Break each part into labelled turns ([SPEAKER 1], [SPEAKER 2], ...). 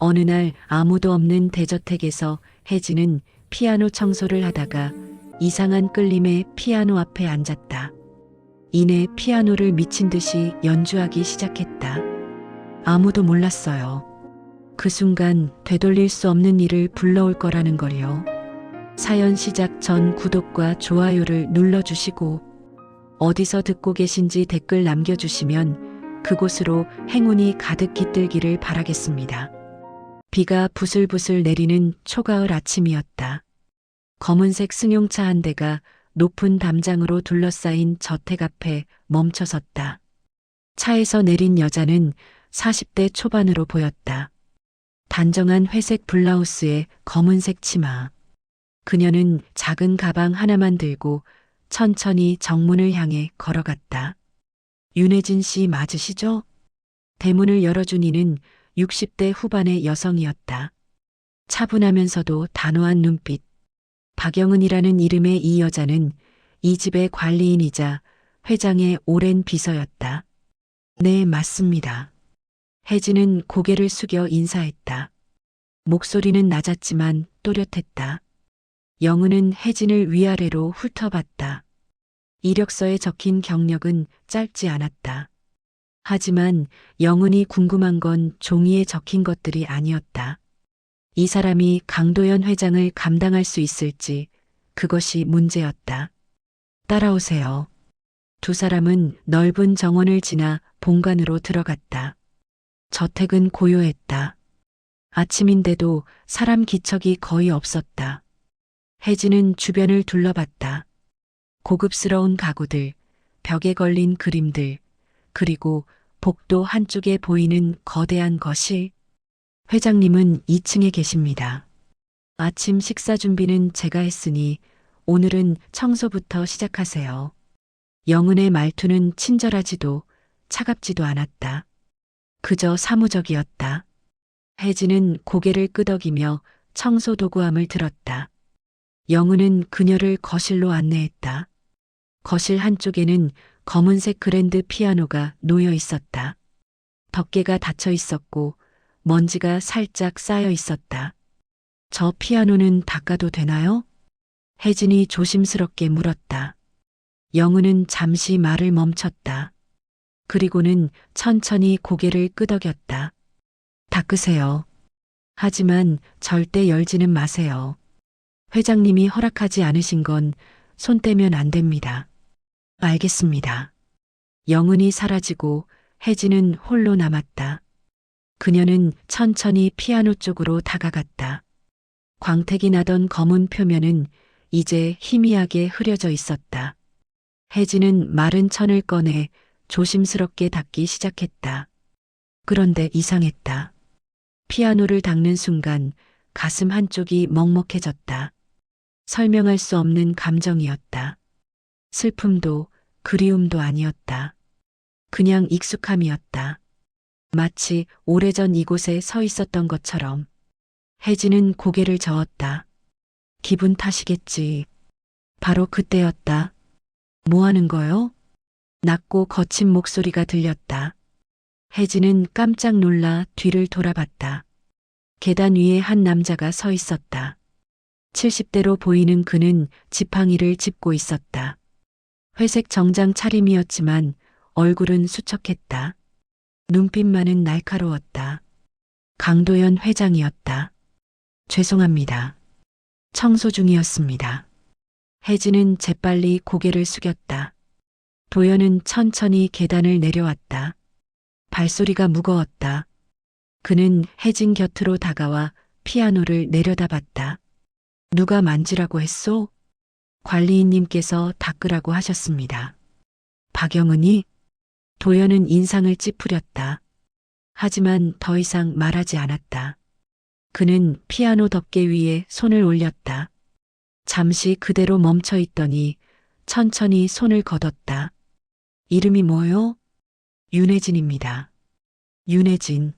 [SPEAKER 1] 어느 날 아무도 없는 대저택에서 혜진은 피아노 청소를 하다가 이상한 끌림에 피아노 앞에 앉았다. 이내 피아노를 미친 듯이 연주하기 시작했다. 아무도 몰랐어요. 그 순간 되돌릴 수 없는 일을 불러올 거라는 걸요. 사연 시작 전 구독과 좋아요를 눌러주시고 어디서 듣고 계신지 댓글 남겨주시면 그곳으로 행운이 가득 깃들기를 바라겠습니다. 비가 부슬부슬 내리는 초가을 아침이었다. 검은색 승용차 한 대가 높은 담장으로 둘러싸인 저택 앞에 멈춰 섰다. 차에서 내린 여자는 40대 초반으로 보였다. 단정한 회색 블라우스에 검은색 치마. 그녀는 작은 가방 하나만 들고 천천히 정문을 향해 걸어갔다. 윤혜진 씨 맞으시죠? 대문을 열어준 이는 60대 후반의 여성이었다. 차분하면서도 단호한 눈빛. 박영은이라는 이름의 이 여자는 이 집의 관리인이자 회장의 오랜 비서였다. 네, 맞습니다. 혜진은 고개를 숙여 인사했다. 목소리는 낮았지만 또렷했다. 영은은 혜진을 위아래로 훑어봤다. 이력서에 적힌 경력은 짧지 않았다. 하지만 영은이 궁금한 건 종이에 적힌 것들이 아니었다. 이 사람이 강도연 회장을 감당할 수 있을지 그것이 문제였다. 따라오세요. 두 사람은 넓은 정원을 지나 본관으로 들어갔다. 저택은 고요했다. 아침인데도 사람 기척이 거의 없었다. 혜진은 주변을 둘러봤다. 고급스러운 가구들, 벽에 걸린 그림들, 그리고 복도 한쪽에 보이는 거대한 거실. 회장님은 2층에 계십니다. 아침 식사 준비는 제가 했으니 오늘은 청소부터 시작하세요. 영은의 말투는 친절하지도 차갑지도 않았다. 그저 사무적이었다. 혜진은 고개를 끄덕이며 청소 도구함을 들었다. 영은은 그녀를 거실로 안내했다. 거실 한쪽에는 검은색 그랜드 피아노가 놓여 있었다. 덮개가 닫혀 있었고 먼지가 살짝 쌓여 있었다. 저 피아노는 닦아도 되나요? 혜진이 조심스럽게 물었다. 영은은 잠시 말을 멈췄다. 그리고는 천천히 고개를 끄덕였다. 닦으세요. 하지만 절대 열지는 마세요. 회장님이 허락하지 않으신 건 손 떼면 안 됩니다. 알겠습니다. 영은이 사라지고 혜진은 홀로 남았다. 그녀는 천천히 피아노 쪽으로 다가갔다. 광택이 나던 검은 표면은 이제 희미하게 흐려져 있었다. 혜진은 마른 천을 꺼내 조심스럽게 닦기 시작했다. 그런데 이상했다. 피아노를 닦는 순간 가슴 한쪽이 먹먹해졌다. 설명할 수 없는 감정이었다. 슬픔도 그리움도 아니었다. 그냥 익숙함이었다. 마치 오래전 이곳에 서 있었던 것처럼. 혜진은 고개를 저었다. 기분 탓이겠지. 바로 그때였다. 뭐 하는 거요? 낮고 거친 목소리가 들렸다. 혜진은 깜짝 놀라 뒤를 돌아봤다. 계단 위에 한 남자가 서 있었다. 70대로 보이는 그는 지팡이를 짚고 있었다. 회색 정장 차림이었지만 얼굴은 수척했다. 눈빛만은 날카로웠다. 강도연 회장이었다. 죄송합니다. 청소 중이었습니다. 혜진은 재빨리 고개를 숙였다. 도연은 천천히 계단을 내려왔다. 발소리가 무거웠다. 그는 혜진 곁으로 다가와 피아노를 내려다봤다. 누가 만지라고 했소? 관리인님께서 닦으라고 하셨습니다. 박영은이? 도연은 인상을 찌푸렸다. 하지만 더 이상 말하지 않았다. 그는 피아노 덮개 위에 손을 올렸다. 잠시 그대로 멈춰 있더니 천천히 손을 걷었다. 이름이 뭐요? 윤혜진입니다. 윤혜진.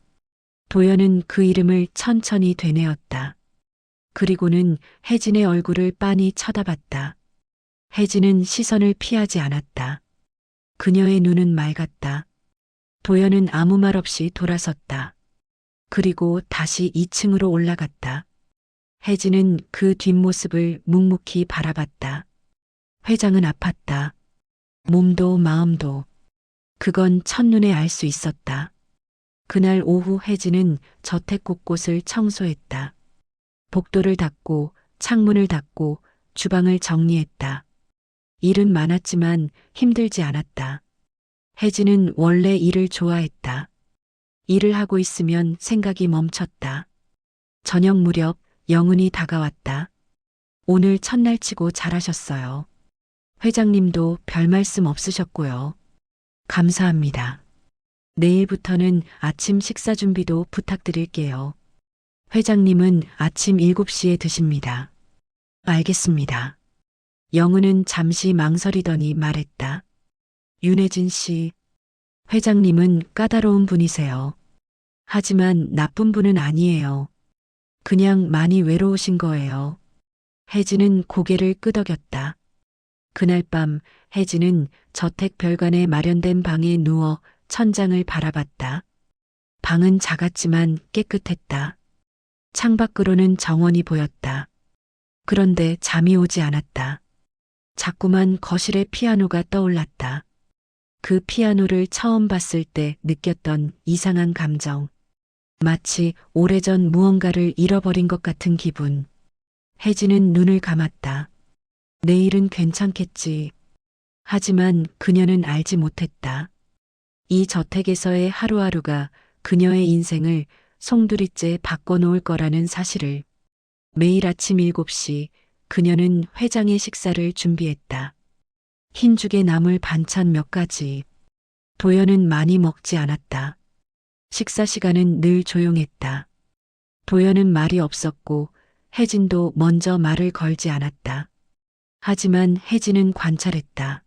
[SPEAKER 1] 도연은 그 이름을 천천히 되뇌었다. 그리고는 혜진의 얼굴을 빤히 쳐다봤다. 혜진은 시선을 피하지 않았다. 그녀의 눈은 맑았다. 도연은 아무 말 없이 돌아섰다. 그리고 다시 2층으로 올라갔다. 혜진은 그 뒷모습을 묵묵히 바라봤다. 회장은 아팠다. 몸도 마음도. 그건 첫눈에 알 수 있었다. 그날 오후 혜진은 저택 곳곳을 청소했다. 복도를 닦고 창문을 닫고 주방을 정리했다. 일은 많았지만 힘들지 않았다. 혜진은 원래 일을 좋아했다. 일을 하고 있으면 생각이 멈췄다. 저녁 무렵 영은이 다가왔다. 오늘 첫날치고 잘하셨어요. 회장님도 별 말씀 없으셨고요. 감사합니다. 내일부터는 아침 식사 준비도 부탁드릴게요. 회장님은 아침 7시에 드십니다. 알겠습니다. 영은은 잠시 망설이더니 말했다. 윤혜진 씨, 회장님은 까다로운 분이세요. 하지만 나쁜 분은 아니에요. 그냥 많이 외로우신 거예요. 혜진은 고개를 끄덕였다. 그날 밤 혜진은 저택 별관에 마련된 방에 누워 천장을 바라봤다. 방은 작았지만 깨끗했다. 창밖으로는 정원이 보였다. 그런데 잠이 오지 않았다. 자꾸만 거실에 피아노가 떠올랐다. 그 피아노를 처음 봤을 때 느꼈던 이상한 감정. 마치 오래전 무언가를 잃어버린 것 같은 기분. 혜진은 눈을 감았다. 내일은 괜찮겠지. 하지만 그녀는 알지 못했다. 이 저택에서의 하루하루가 그녀의 인생을 송두리째 바꿔놓을 거라는 사실을. 매일 아침 7시 그녀는 회장의 식사를 준비했다. 흰죽에 나물 반찬 몇 가지. 도연은 많이 먹지 않았다. 식사 시간은 늘 조용했다. 도연은 말이 없었고 혜진도 먼저 말을 걸지 않았다. 하지만 혜진은 관찰했다.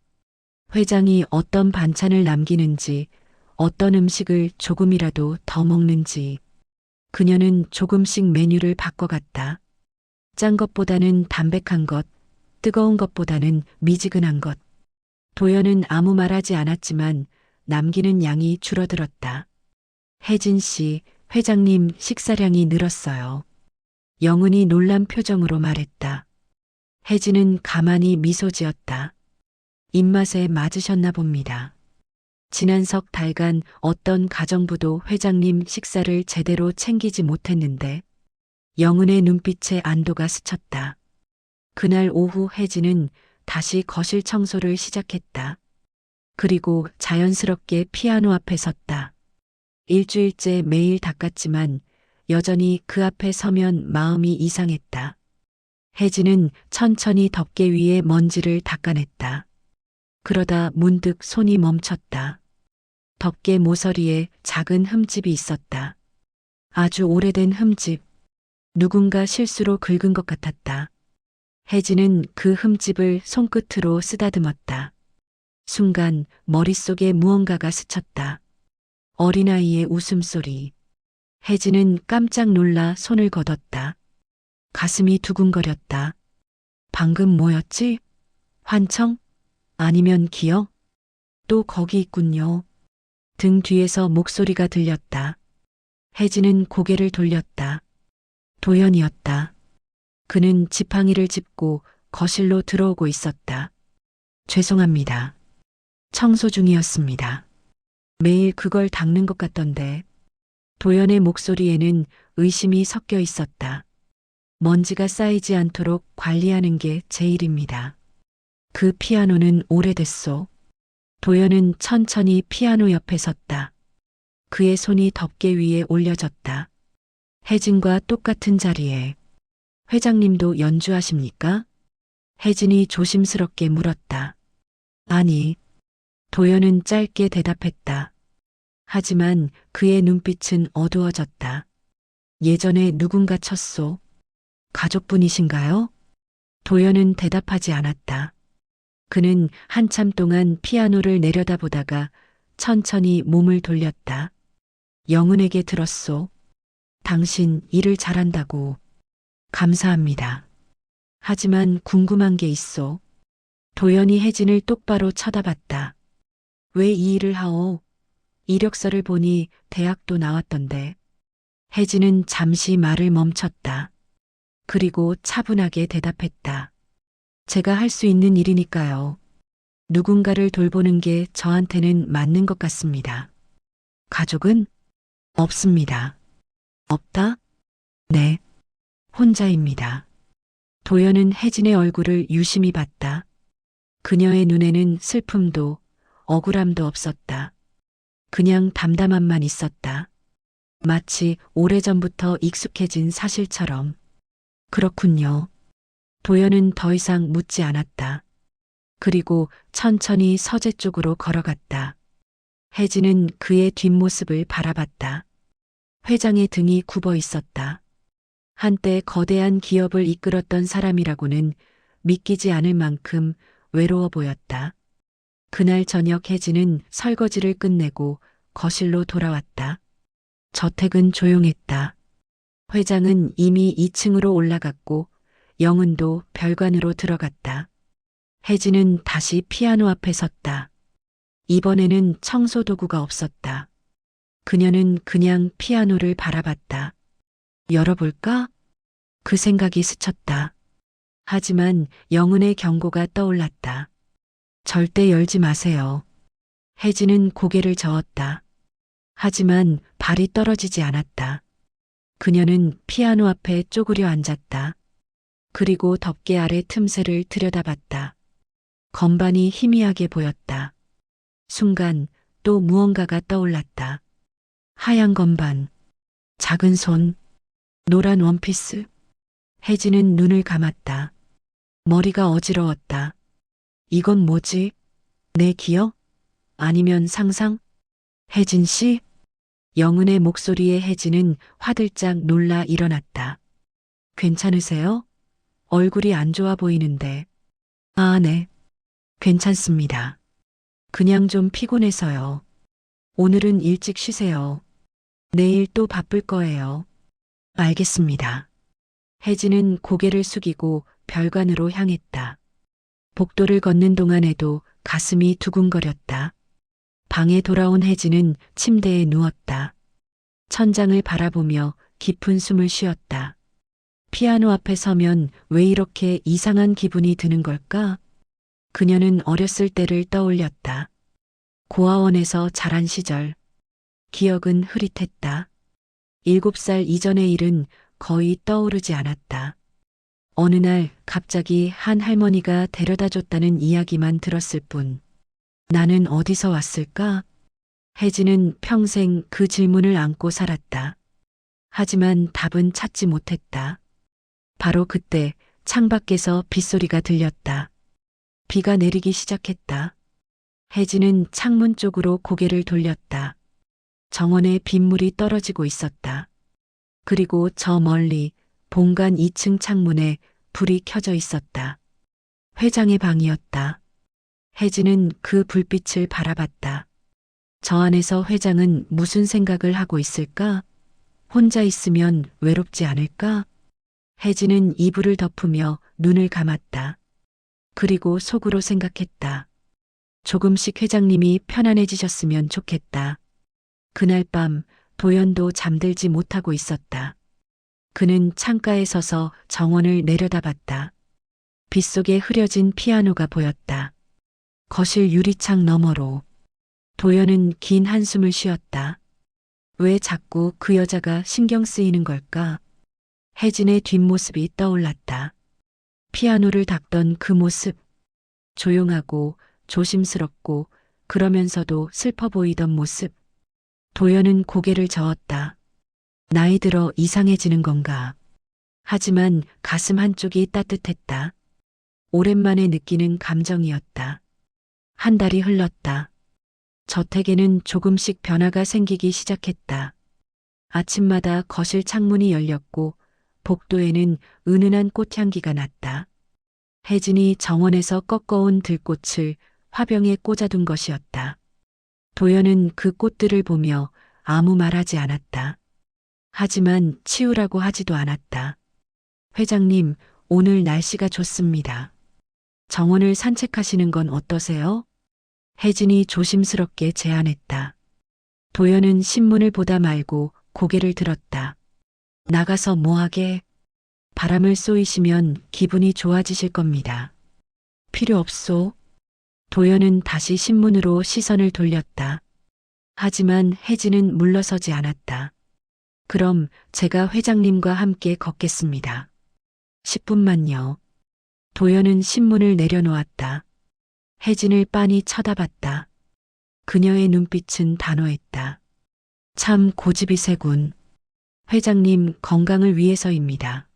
[SPEAKER 1] 회장이 어떤 반찬을 남기는지, 어떤 음식을 조금이라도 더 먹는지. 그녀는 조금씩 메뉴를 바꿔갔다. 짠 것보다는 담백한 것, 뜨거운 것보다는 미지근한 것. 도연은 아무 말하지 않았지만 남기는 양이 줄어들었다. 혜진 씨, 회장님 식사량이 늘었어요. 영은이 놀란 표정으로 말했다. 혜진은 가만히 미소 지었다. 입맛에 맞으셨나 봅니다. 지난 석 달간 어떤 가정부도 회장님 식사를 제대로 챙기지 못했는데 영은의 눈빛에 안도가 스쳤다. 그날 오후 혜진은 다시 거실 청소를 시작했다. 그리고 자연스럽게 피아노 앞에 섰다. 일주일째 매일 닦았지만 여전히 그 앞에 서면 마음이 이상했다. 혜진은 천천히 덮개 위에 먼지를 닦아냈다. 그러다 문득 손이 멈췄다. 덮개 모서리에 작은 흠집이 있었다. 아주 오래된 흠집. 누군가 실수로 긁은 것 같았다. 혜진은 그 흠집을 손끝으로 쓰다듬었다. 순간 머릿속에 무언가가 스쳤다. 어린아이의 웃음소리. 혜진은 깜짝 놀라 손을 걷었다. 가슴이 두근거렸다. 방금 뭐였지? 환청? 아니면 기억? 또 거기 있군요. 등 뒤에서 목소리가 들렸다. 혜진은 고개를 돌렸다. 도연이었다. 그는 지팡이를 짚고 거실로 들어오고 있었다. 죄송합니다. 청소 중이었습니다. 매일 그걸 닦는 것 같던데. 도연의 목소리에는 의심이 섞여 있었다. 먼지가 쌓이지 않도록 관리하는 게 제 일입니다. 그 피아노는 오래됐소. 도연은 천천히 피아노 옆에 섰다. 그의 손이 덮개 위에 올려졌다. 혜진과 똑같은 자리에. 회장님도 연주하십니까? 혜진이 조심스럽게 물었다. 아니. 도연은 짧게 대답했다. 하지만 그의 눈빛은 어두워졌다. 예전에 누군가 쳤소. 가족분이신가요? 도연은 대답하지 않았다. 그는 한참 동안 피아노를 내려다보다가 천천히 몸을 돌렸다. 영은에게 들었소. 당신 일을 잘한다고. 감사합니다. 하지만 궁금한 게 있소. 도연이 혜진을 똑바로 쳐다봤다. 왜 이 일을 하오? 이력서를 보니 대학도 나왔던데. 혜진은 잠시 말을 멈췄다. 그리고 차분하게 대답했다. 제가 할 수 있는 일이니까요. 누군가를 돌보는 게 저한테는 맞는 것 같습니다. 가족은? 없습니다. 없다? 네. 혼자입니다. 도연은 혜진의 얼굴을 유심히 봤다. 그녀의 눈에는 슬픔도 억울함도 없었다. 그냥 담담함만 있었다. 마치 오래전부터 익숙해진 사실처럼. 그렇군요. 도연은 더 이상 묻지 않았다. 그리고 천천히 서재 쪽으로 걸어갔다. 혜진은 그의 뒷모습을 바라봤다. 회장의 등이 굽어 있었다. 한때 거대한 기업을 이끌었던 사람이라고는 믿기지 않을 만큼 외로워 보였다. 그날 저녁 혜진은 설거지를 끝내고 거실로 돌아왔다. 저택은 조용했다. 회장은 이미 2층으로 올라갔고 영은도 별관으로 들어갔다. 혜진은 다시 피아노 앞에 섰다. 이번에는 청소 도구가 없었다. 그녀는 그냥 피아노를 바라봤다. 열어볼까? 그 생각이 스쳤다. 하지만 영은의 경고가 떠올랐다. 절대 열지 마세요. 혜진은 고개를 저었다. 하지만 발이 떨어지지 않았다. 그녀는 피아노 앞에 쪼그려 앉았다. 그리고 덮개 아래 틈새를 들여다봤다. 건반이 희미하게 보였다. 순간 또 무언가가 떠올랐다. 하얀 건반, 작은 손, 노란 원피스. 혜진은 눈을 감았다. 머리가 어지러웠다. 이건 뭐지? 내 기억? 아니면 상상? 혜진 씨? 영은의 목소리에 혜진은 화들짝 놀라 일어났다. 괜찮으세요? 얼굴이 안 좋아 보이는데. 아, 네. 괜찮습니다. 그냥 좀 피곤해서요. 오늘은 일찍 쉬세요. 내일 또 바쁠 거예요. 알겠습니다. 혜진은 고개를 숙이고 별관으로 향했다. 복도를 걷는 동안에도 가슴이 두근거렸다. 방에 돌아온 혜진은 침대에 누웠다. 천장을 바라보며 깊은 숨을 쉬었다. 피아노 앞에 서면 왜 이렇게 이상한 기분이 드는 걸까? 그녀는 어렸을 때를 떠올렸다. 고아원에서 자란 시절. 기억은 흐릿했다. 7살 이전의 일은 거의 떠오르지 않았다. 어느 날 갑자기 한 할머니가 데려다 줬다는 이야기만 들었을 뿐. 나는 어디서 왔을까? 혜진은 평생 그 질문을 안고 살았다. 하지만 답은 찾지 못했다. 바로 그때 창밖에서 빗소리가 들렸다. 비가 내리기 시작했다. 혜진은 창문 쪽으로 고개를 돌렸다. 정원에 빗물이 떨어지고 있었다. 그리고 저 멀리 본관 2층 창문에 불이 켜져 있었다. 회장의 방이었다. 혜진은 그 불빛을 바라봤다. 저 안에서 회장은 무슨 생각을 하고 있을까? 혼자 있으면 외롭지 않을까? 혜진은 이불을 덮으며 눈을 감았다. 그리고 속으로 생각했다. 조금씩 회장님이 편안해지셨으면 좋겠다. 그날 밤 도연도 잠들지 못하고 있었다. 그는 창가에 서서 정원을 내려다봤다. 빗속에 흐려진 피아노가 보였다. 거실 유리창 너머로 도연은 긴 한숨을 쉬었다. 왜 자꾸 그 여자가 신경 쓰이는 걸까? 혜진의 뒷모습이 떠올랐다. 피아노를 닦던 그 모습. 조용하고 조심스럽고 그러면서도 슬퍼 보이던 모습. 도연은 고개를 저었다. 나이 들어 이상해지는 건가? 하지만 가슴 한쪽이 따뜻했다. 오랜만에 느끼는 감정이었다. 한 달이 흘렀다. 저택에는 조금씩 변화가 생기기 시작했다. 아침마다 거실 창문이 열렸고 복도에는 은은한 꽃향기가 났다. 혜진이 정원에서 꺾어온 들꽃을 화병에 꽂아둔 것이었다. 도연은 그 꽃들을 보며 아무 말하지 않았다. 하지만 치우라고 하지도 않았다. 회장님, 오늘 날씨가 좋습니다. 정원을 산책하시는 건 어떠세요? 혜진이 조심스럽게 제안했다. 도연은 신문을 보다 말고 고개를 들었다. 나가서 뭐하게? 바람을 쏘이시면 기분이 좋아지실 겁니다. 필요 없소. 도연은 다시 신문으로 시선을 돌렸다. 하지만 혜진은 물러서지 않았다. 그럼 제가 회장님과 함께 걷겠습니다. 10분만요. 도연은 신문을 내려놓았다. 혜진을 빤히 쳐다봤다. 그녀의 눈빛은 단호했다. 참 고집이 세군. 회장님 건강을 위해서입니다.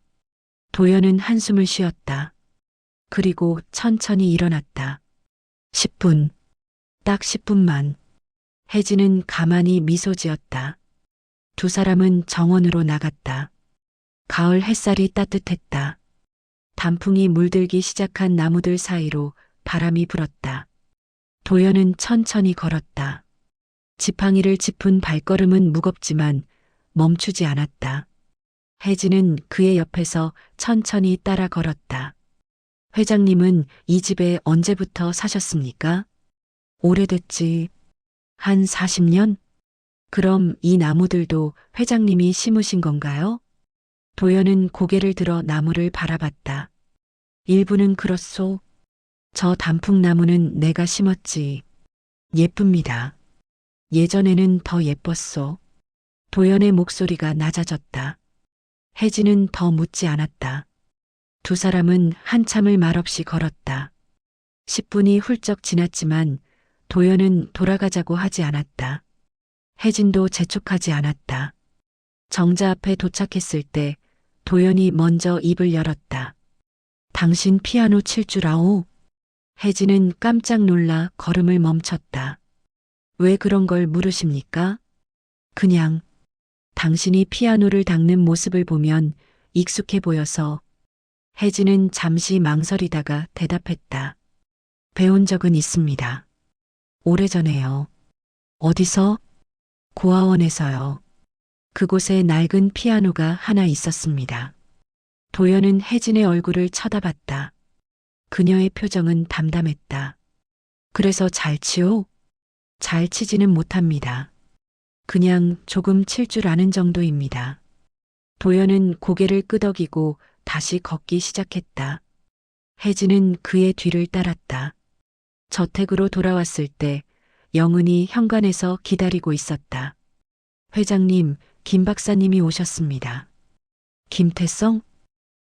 [SPEAKER 1] 도연은 한숨을 쉬었다. 그리고 천천히 일어났다. 10분. 딱 10분만. 혜진은 가만히 미소 지었다. 두 사람은 정원으로 나갔다. 가을 햇살이 따뜻했다. 단풍이 물들기 시작한 나무들 사이로 바람이 불었다. 도연은 천천히 걸었다. 지팡이를 짚은 발걸음은 무겁지만 멈추지 않았다. 혜진은 그의 옆에서 천천히 따라 걸었다. 회장님은 이 집에 언제부터 사셨습니까? 오래됐지. 한 40년? 그럼 이 나무들도 회장님이 심으신 건가요? 도연은 고개를 들어 나무를 바라봤다. 일부는 그렇소. 저 단풍나무는 내가 심었지. 예쁩니다. 예전에는 더 예뻤소. 도연의 목소리가 낮아졌다. 혜진은 더 묻지 않았다. 두 사람은 한참을 말없이 걸었다. 10분이 훌쩍 지났지만 도연은 돌아가자고 하지 않았다. 혜진도 재촉하지 않았다. 정자 앞에 도착했을 때 도연이 먼저 입을 열었다. 당신 피아노 칠 줄 아오? 혜진은 깜짝 놀라 걸음을 멈췄다. 왜 그런 걸 물으십니까? 그냥 당신이 피아노를 닦는 모습을 보면 익숙해 보여서. 혜진은 잠시 망설이다가 대답했다. 배운 적은 있습니다. 오래전에요. 어디서? 고아원에서요. 그곳에 낡은 피아노가 하나 있었습니다. 도연은 혜진의 얼굴을 쳐다봤다. 그녀의 표정은 담담했다. 그래서 잘 치오? 잘 치지는 못합니다. 그냥 조금 칠 줄 아는 정도입니다. 도연은 고개를 끄덕이고 다시 걷기 시작했다. 혜진은 그의 뒤를 따랐다. 저택으로 돌아왔을 때 영은이 현관에서 기다리고 있었다. 회장님, 김 박사님이 오셨습니다. 김태성?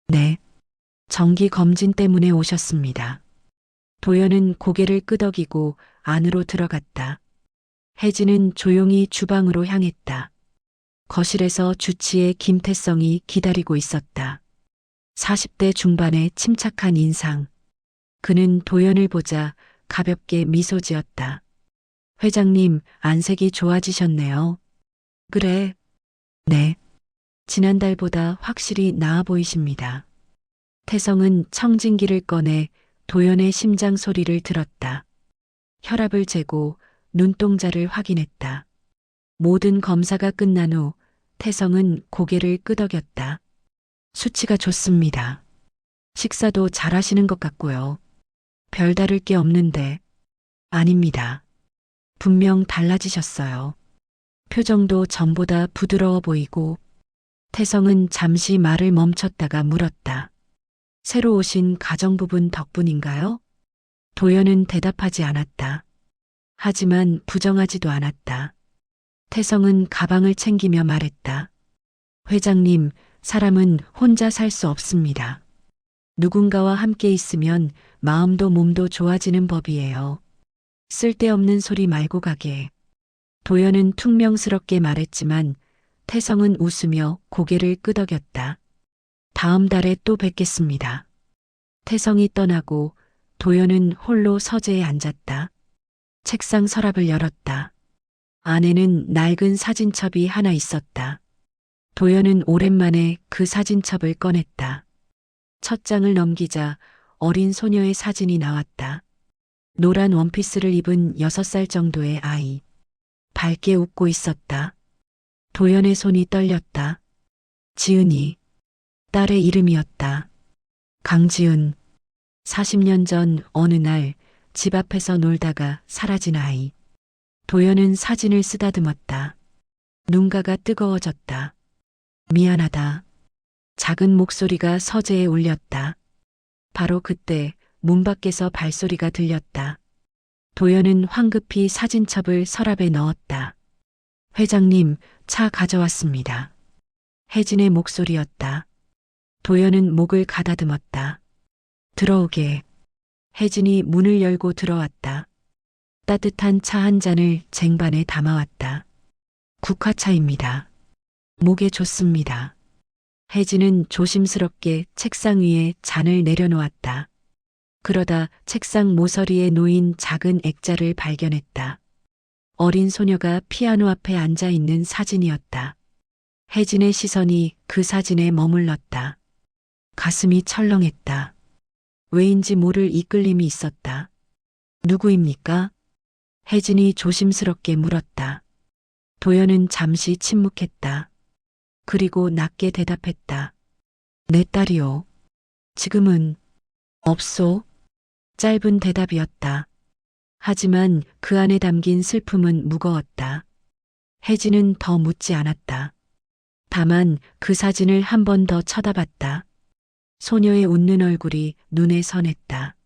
[SPEAKER 1] 네. 정기 검진 때문에 오셨습니다. 도연은 고개를 끄덕이고 안으로 들어갔다. 혜진은 조용히 주방으로 향했다. 거실에서 주치의 김태성이 기다리고 있었다. 40대 중반의 침착한 인상. 그는 도연을 보자 가볍게 미소 지었다. 회장님, 안색이 좋아지셨네요. 그래. 네. 지난달보다 확실히 나아 보이십니다. 태성은 청진기를 꺼내 도연의 심장 소리를 들었다. 혈압을 재고 눈동자를 확인했다. 모든 검사가 끝난 후 태성은 고개를 끄덕였다. 수치가 좋습니다. 식사도 잘하시는 것 같고요. 별다를 게 없는데. 아닙니다. 분명 달라지셨어요. 표정도 전보다 부드러워 보이고. 태성은 잠시 말을 멈췄다가 물었다. 새로 오신 가정부분 덕분인가요? 도연은 대답하지 않았다. 하지만 부정하지도 않았다. 태성은 가방을 챙기며 말했다. 회장님, 사람은 혼자 살 수 없습니다. 누군가와 함께 있으면 마음도 몸도 좋아지는 법이에요. 쓸데없는 소리 말고 가게. 도연은 퉁명스럽게 말했지만 태성은 웃으며 고개를 끄덕였다. 다음 달에 또 뵙겠습니다. 태성이 떠나고 도연은 홀로 서재에 앉았다. 책상 서랍을 열었다. 안에는 낡은 사진첩이 하나 있었다. 도연은 오랜만에 그 사진첩을 꺼냈다. 첫 장을 넘기자 어린 소녀의 사진이 나왔다. 노란 원피스를 입은 6살 정도의 아이. 밝게 웃고 있었다. 도연의 손이 떨렸다. 지은이. 딸의 이름이었다. 강지은. 40년 전 어느 날 집 앞에서 놀다가 사라진 아이. 도연은 사진을 쓰다듬었다. 눈가가 뜨거워졌다. 미안하다. 작은 목소리가 서재에 울렸다. 바로 그때 문 밖에서 발소리가 들렸다. 도연은 황급히 사진첩을 서랍에 넣었다. 회장님, 차 가져왔습니다. 혜진의 목소리였다. 도연은 목을 가다듬었다. 들어오게. 혜진이 문을 열고 들어왔다. 따뜻한 차 한 잔을 쟁반에 담아왔다. 국화차입니다. 목에 좋습니다. 혜진은 조심스럽게 책상 위에 잔을 내려놓았다. 그러다 책상 모서리에 놓인 작은 액자를 발견했다. 어린 소녀가 피아노 앞에 앉아 있는 사진이었다. 혜진의 시선이 그 사진에 머물렀다. 가슴이 철렁했다. 왜인지 모를 이끌림이 있었다. 누구입니까? 혜진이 조심스럽게 물었다. 도연은 잠시 침묵했다. 그리고 낮게 대답했다. 내 딸이요. 지금은 없소. 짧은 대답이었다. 하지만 그 안에 담긴 슬픔은 무거웠다. 혜진은 더 묻지 않았다. 다만 그 사진을 한 번 더 쳐다봤다. 소녀의 웃는 얼굴이 눈에 선했다.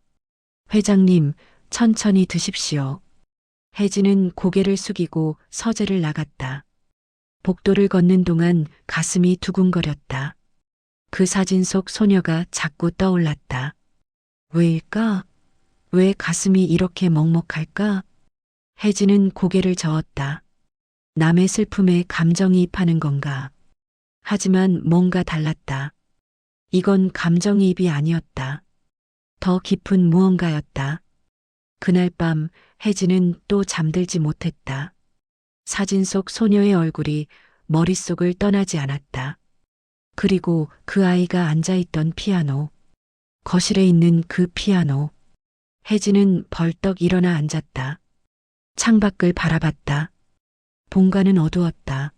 [SPEAKER 1] 회장님, 천천히 드십시오. 혜진은 고개를 숙이고 서재를 나갔다. 복도를 걷는 동안 가슴이 두근거렸다. 그 사진 속 소녀가 자꾸 떠올랐다. 왜일까? 왜 가슴이 이렇게 먹먹할까? 혜진은 고개를 저었다. 남의 슬픔에 감정이입하는 건가? 하지만 뭔가 달랐다. 이건 감정이입이 아니었다. 더 깊은 무언가였다. 그날 밤 혜진은 또 잠들지 못했다. 사진 속 소녀의 얼굴이 머릿속을 떠나지 않았다. 그리고 그 아이가 앉아있던 피아노. 거실에 있는 그 피아노. 혜진은 벌떡 일어나 앉았다. 창밖을 바라봤다. 본관은 어두웠다.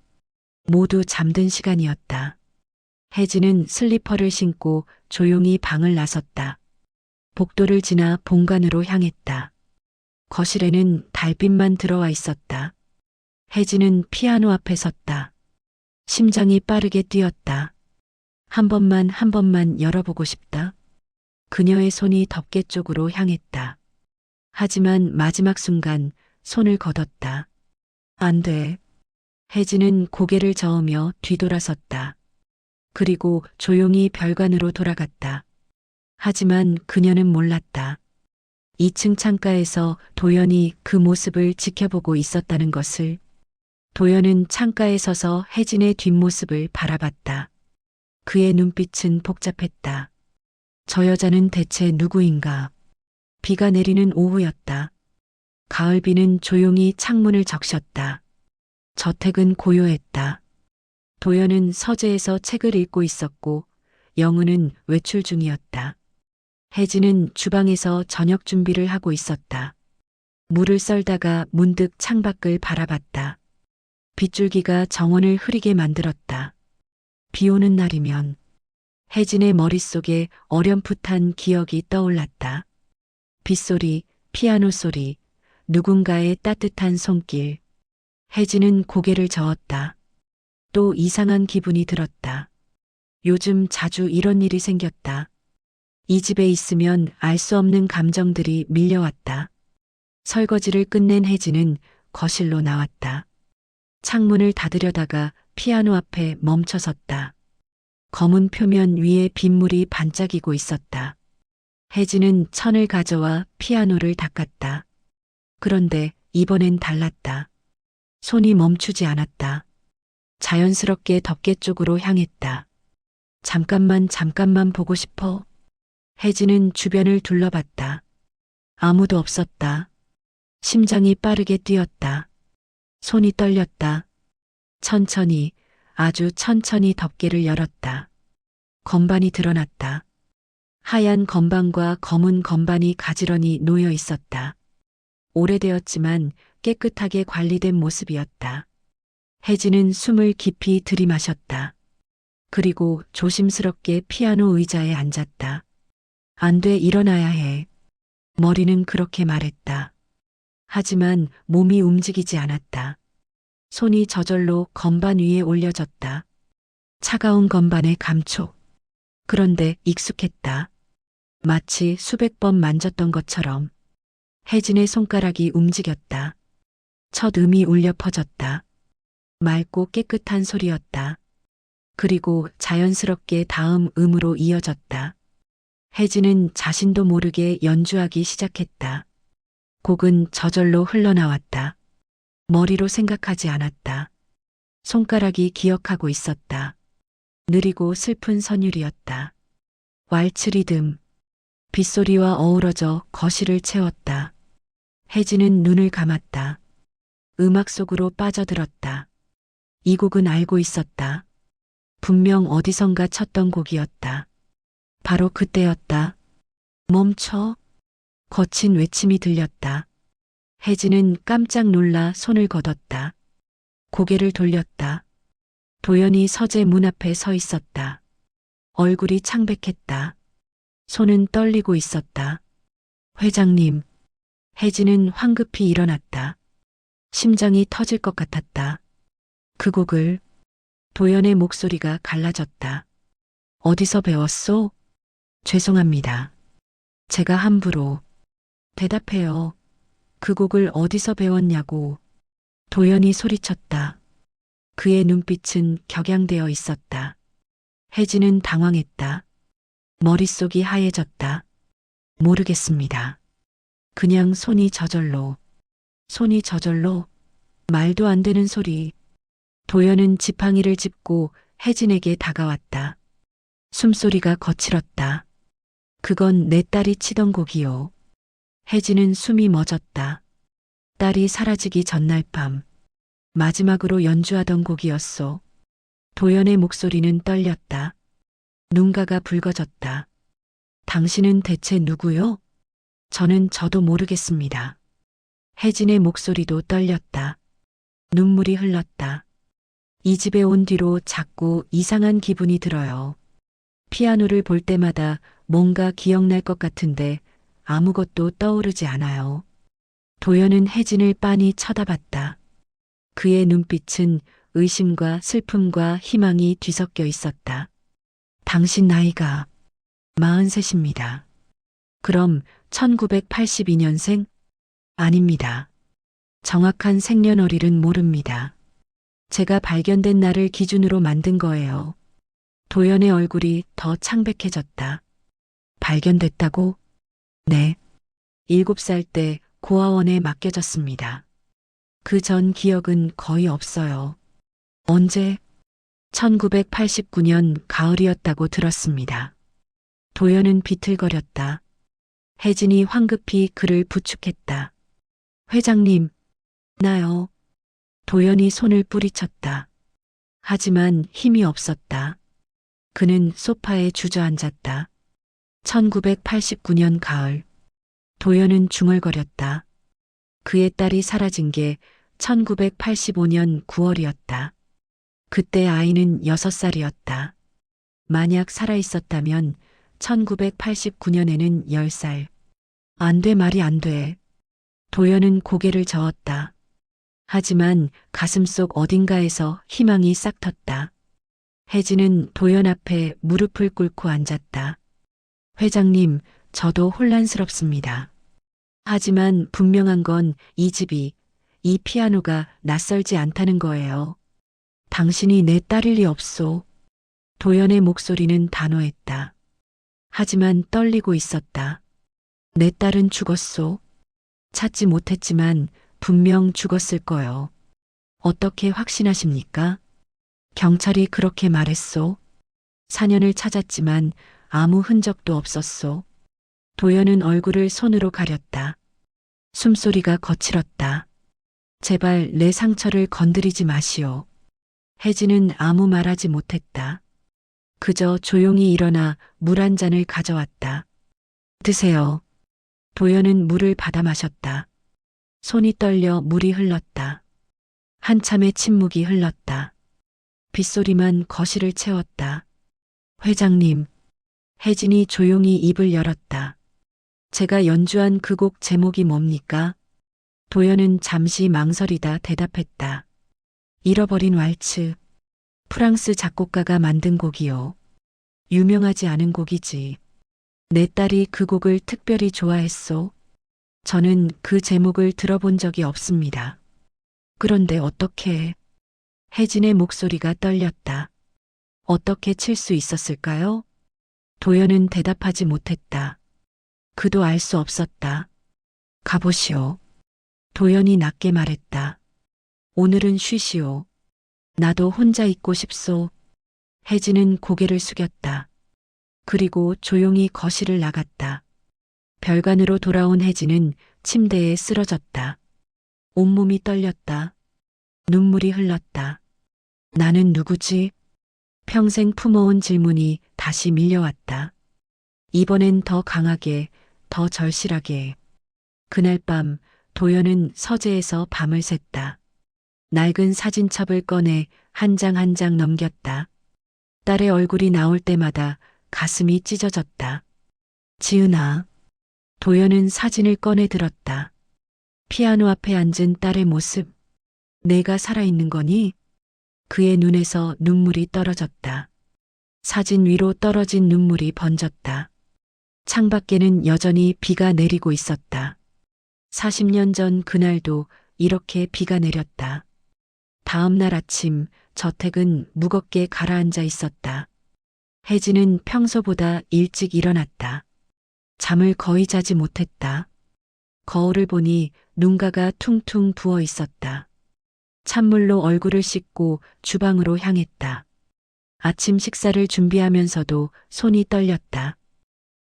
[SPEAKER 1] 모두 잠든 시간이었다. 혜진은 슬리퍼를 신고 조용히 방을 나섰다. 복도를 지나 본관으로 향했다. 거실에는 달빛만 들어와 있었다. 혜진은 피아노 앞에 섰다. 심장이 빠르게 뛰었다. 한 번만 열어보고 싶다. 그녀의 손이 덮개 쪽으로 향했다. 하지만 마지막 순간 손을 걷었다. 안 돼. 혜진은 고개를 저으며 뒤돌아섰다. 그리고 조용히 별관으로 돌아갔다. 하지만 그녀는 몰랐다. 2층 창가에서 도연이 그 모습을 지켜보고 있었다는 것을. 도연은 창가에 서서 혜진의 뒷모습을 바라봤다. 그의 눈빛은 복잡했다. 저 여자는 대체 누구인가? 비가 내리는 오후였다. 가을비는 조용히 창문을 적셨다. 저택은 고요했다. 도연은 서재에서 책을 읽고 있었고 영우는 외출 중이었다. 혜진은 주방에서 저녁 준비를 하고 있었다. 물을 썰다가 문득 창밖을 바라봤다. 빗줄기가 정원을 흐리게 만들었다. 비 오는 날이면 혜진의 머릿속에 어렴풋한 기억이 떠올랐다. 빗소리, 피아노 소리, 누군가의 따뜻한 손길. 혜진은 고개를 저었다. 또 이상한 기분이 들었다. 요즘 자주 이런 일이 생겼다. 이 집에 있으면 알 수 없는 감정들이 밀려왔다. 설거지를 끝낸 혜진은 거실로 나왔다. 창문을 닫으려다가 피아노 앞에 멈춰섰다. 검은 표면 위에 빗물이 반짝이고 있었다. 혜진은 천을 가져와 피아노를 닦았다. 그런데 이번엔 달랐다. 손이 멈추지 않았다. 자연스럽게 덮개 쪽으로 향했다. 잠깐만 보고 싶어. 혜진은 주변을 둘러봤다. 아무도 없었다. 심장이 빠르게 뛰었다. 손이 떨렸다. 천천히, 아주 천천히 덮개를 열었다. 건반이 드러났다. 하얀 건반과 검은 건반이 가지런히 놓여 있었다. 오래되었지만 깨끗하게 관리된 모습이었다. 혜진은 숨을 깊이 들이마셨다. 그리고 조심스럽게 피아노 의자에 앉았다. 안 돼, 일어나야 해. 머리는 그렇게 말했다. 하지만 몸이 움직이지 않았다. 손이 저절로 건반 위에 올려졌다. 차가운 건반의 감촉. 그런데 익숙했다. 마치 수백 번 만졌던 것처럼. 혜진의 손가락이 움직였다. 첫 음이 울려 퍼졌다. 맑고 깨끗한 소리였다. 그리고 자연스럽게 다음 음으로 이어졌다. 혜진은 자신도 모르게 연주하기 시작했다. 곡은 저절로 흘러나왔다. 머리로 생각하지 않았다. 손가락이 기억하고 있었다. 느리고 슬픈 선율이었다. 왈츠 리듬. 빗소리와 어우러져 거실을 채웠다. 혜진은 눈을 감았다. 음악 속으로 빠져들었다. 이 곡은 알고 있었다. 분명 어디선가 쳤던 곡이었다. 바로 그때였다. 멈춰. 거친 외침이 들렸다. 혜진은 깜짝 놀라 손을 걷었다. 고개를 돌렸다. 도연이 서재 문 앞에 서 있었다. 얼굴이 창백했다. 손은 떨리고 있었다. 회장님. 혜진은 황급히 일어났다. 심장이 터질 것 같았다. 그 곡을. 도연의 목소리가 갈라졌다. 어디서 배웠소? 죄송합니다. 제가 함부로. 대답해요. 그 곡을 어디서 배웠냐고. 도연이 소리쳤다. 그의 눈빛은 격양되어 있었다. 혜진은 당황했다. 머릿속이 하얘졌다. 모르겠습니다. 그냥 손이 저절로. 손이 저절로. 말도 안 되는 소리. 도연은 지팡이를 짚고 혜진에게 다가왔다. 숨소리가 거칠었다. 그건 내 딸이 치던 곡이요. 혜진은 숨이 멎었다. 딸이 사라지기 전날 밤. 마지막으로 연주하던 곡이었소. 도연의 목소리는 떨렸다. 눈가가 붉어졌다. 당신은 대체 누구요? 저도 모르겠습니다. 혜진의 목소리도 떨렸다. 눈물이 흘렀다. 이 집에 온 뒤로 자꾸 이상한 기분이 들어요. 피아노를 볼 때마다 뭔가 기억날 것 같은데 아무것도 떠오르지 않아요. 도연은 혜진을 빤히 쳐다봤다. 그의 눈빛은 의심과 슬픔과 희망이 뒤섞여 있었다. 당신 나이가 43입니다. 그럼 1982년생? 아닙니다. 정확한 생년월일은 모릅니다. 제가 발견된 날을 기준으로 만든 거예요. 도연의 얼굴이 더 창백해졌다. 발견됐다고? 네. 7살 때 고아원에 맡겨졌습니다. 그 전 기억은 거의 없어요. 언제? 1989년 가을이었다고 들었습니다. 도연은 비틀거렸다. 혜진이 황급히 그를 부축했다. 회장님, 나요. 도연이 손을 뿌리쳤다. 하지만 힘이 없었다. 그는 소파에 주저앉았다. 1989년 가을. 도연은 중얼거렸다. 그의 딸이 사라진 게 1985년 9월이었다. 그때 아이는 6살이었다. 만약 살아있었다면 1989년에는 10살. 안 돼, 말이 안 돼. 도연은 고개를 저었다. 하지만 가슴속 어딘가에서 희망이 싹 텄다. 혜진은 도연 앞에 무릎을 꿇고 앉았다. 회장님, 저도 혼란스럽습니다. 하지만 분명한 건 이 집이, 이 피아노가 낯설지 않다는 거예요. 당신이 내 딸일 리 없소. 도연의 목소리는 단호했다. 하지만 떨리고 있었다. 내 딸은 죽었소. 찾지 못했지만 분명 죽었을 거요. 어떻게 확신하십니까? 경찰이 그렇게 말했소. 4년을 찾았지만 아무 흔적도 없었소. 도연은 얼굴을 손으로 가렸다. 숨소리가 거칠었다. 제발 내 상처를 건드리지 마시오. 혜진은 아무 말하지 못했다. 그저 조용히 일어나 물 한 잔을 가져왔다. 드세요. 도연은 물을 받아 마셨다. 손이 떨려 물이 흘렀다. 한참의 침묵이 흘렀다. 빗소리만 거실을 채웠다. 회장님. 혜진이 조용히 입을 열었다. 제가 연주한 그 곡 제목이 뭡니까? 도연은 잠시 망설이다 대답했다. 잃어버린 왈츠. 프랑스 작곡가가 만든 곡이요. 유명하지 않은 곡이지. 내 딸이 그 곡을 특별히 좋아했소. 저는 그 제목을 들어본 적이 없습니다. 그런데 어떻게? 혜진의 목소리가 떨렸다. 어떻게 칠 수 있었을까요? 도연은 대답하지 못했다. 그도 알 수 없었다. 가보시오. 도연이 낮게 말했다. 오늘은 쉬시오. 나도 혼자 있고 싶소. 혜진은 고개를 숙였다. 그리고 조용히 거실을 나갔다. 별관으로 돌아온 혜진은 침대에 쓰러졌다. 온몸이 떨렸다. 눈물이 흘렀다. 나는 누구지? 평생 품어온 질문이 다시 밀려왔다. 이번엔 더 강하게, 더 절실하게. 그날 밤 도연은 서재에서 밤을 샜다. 낡은 사진첩을 꺼내 한 장 한 장 넘겼다. 딸의 얼굴이 나올 때마다 가슴이 찢어졌다. 지은아. 도연은 사진을 꺼내 들었다. 피아노 앞에 앉은 딸의 모습. 내가 살아있는 거니? 그의 눈에서 눈물이 떨어졌다. 사진 위로 떨어진 눈물이 번졌다. 창밖에는 여전히 비가 내리고 있었다. 40년 전 그날도 이렇게 비가 내렸다. 다음 날 아침 저택은 무겁게 가라앉아 있었다. 혜진은 평소보다 일찍 일어났다. 잠을 거의 자지 못했다. 거울을 보니 눈가가 퉁퉁 부어 있었다. 찬물로 얼굴을 씻고 주방으로 향했다. 아침 식사를 준비하면서도 손이 떨렸다.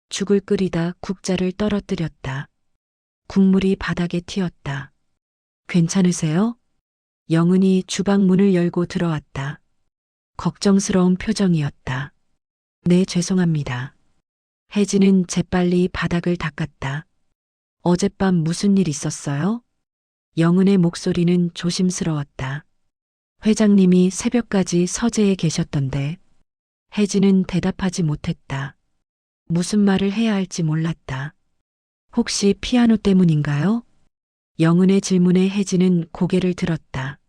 [SPEAKER 1] 죽을 끓이다 국자를 떨어뜨렸다. 국물이 바닥에 튀었다. 괜찮으세요? 영은이 주방 문을 열고 들어왔다. 걱정스러운 표정이었다. 네, 죄송합니다. 혜진은 재빨리 바닥을 닦았다. 어젯밤 무슨 일 있었어요? 영은의 목소리는 조심스러웠다. 회장님이 새벽까지 서재에 계셨던데. 혜진은 대답하지 못했다. 무슨 말을 해야 할지 몰랐다. 혹시 피아노 때문인가요? 영은의 질문에 혜진은 고개를 들었다.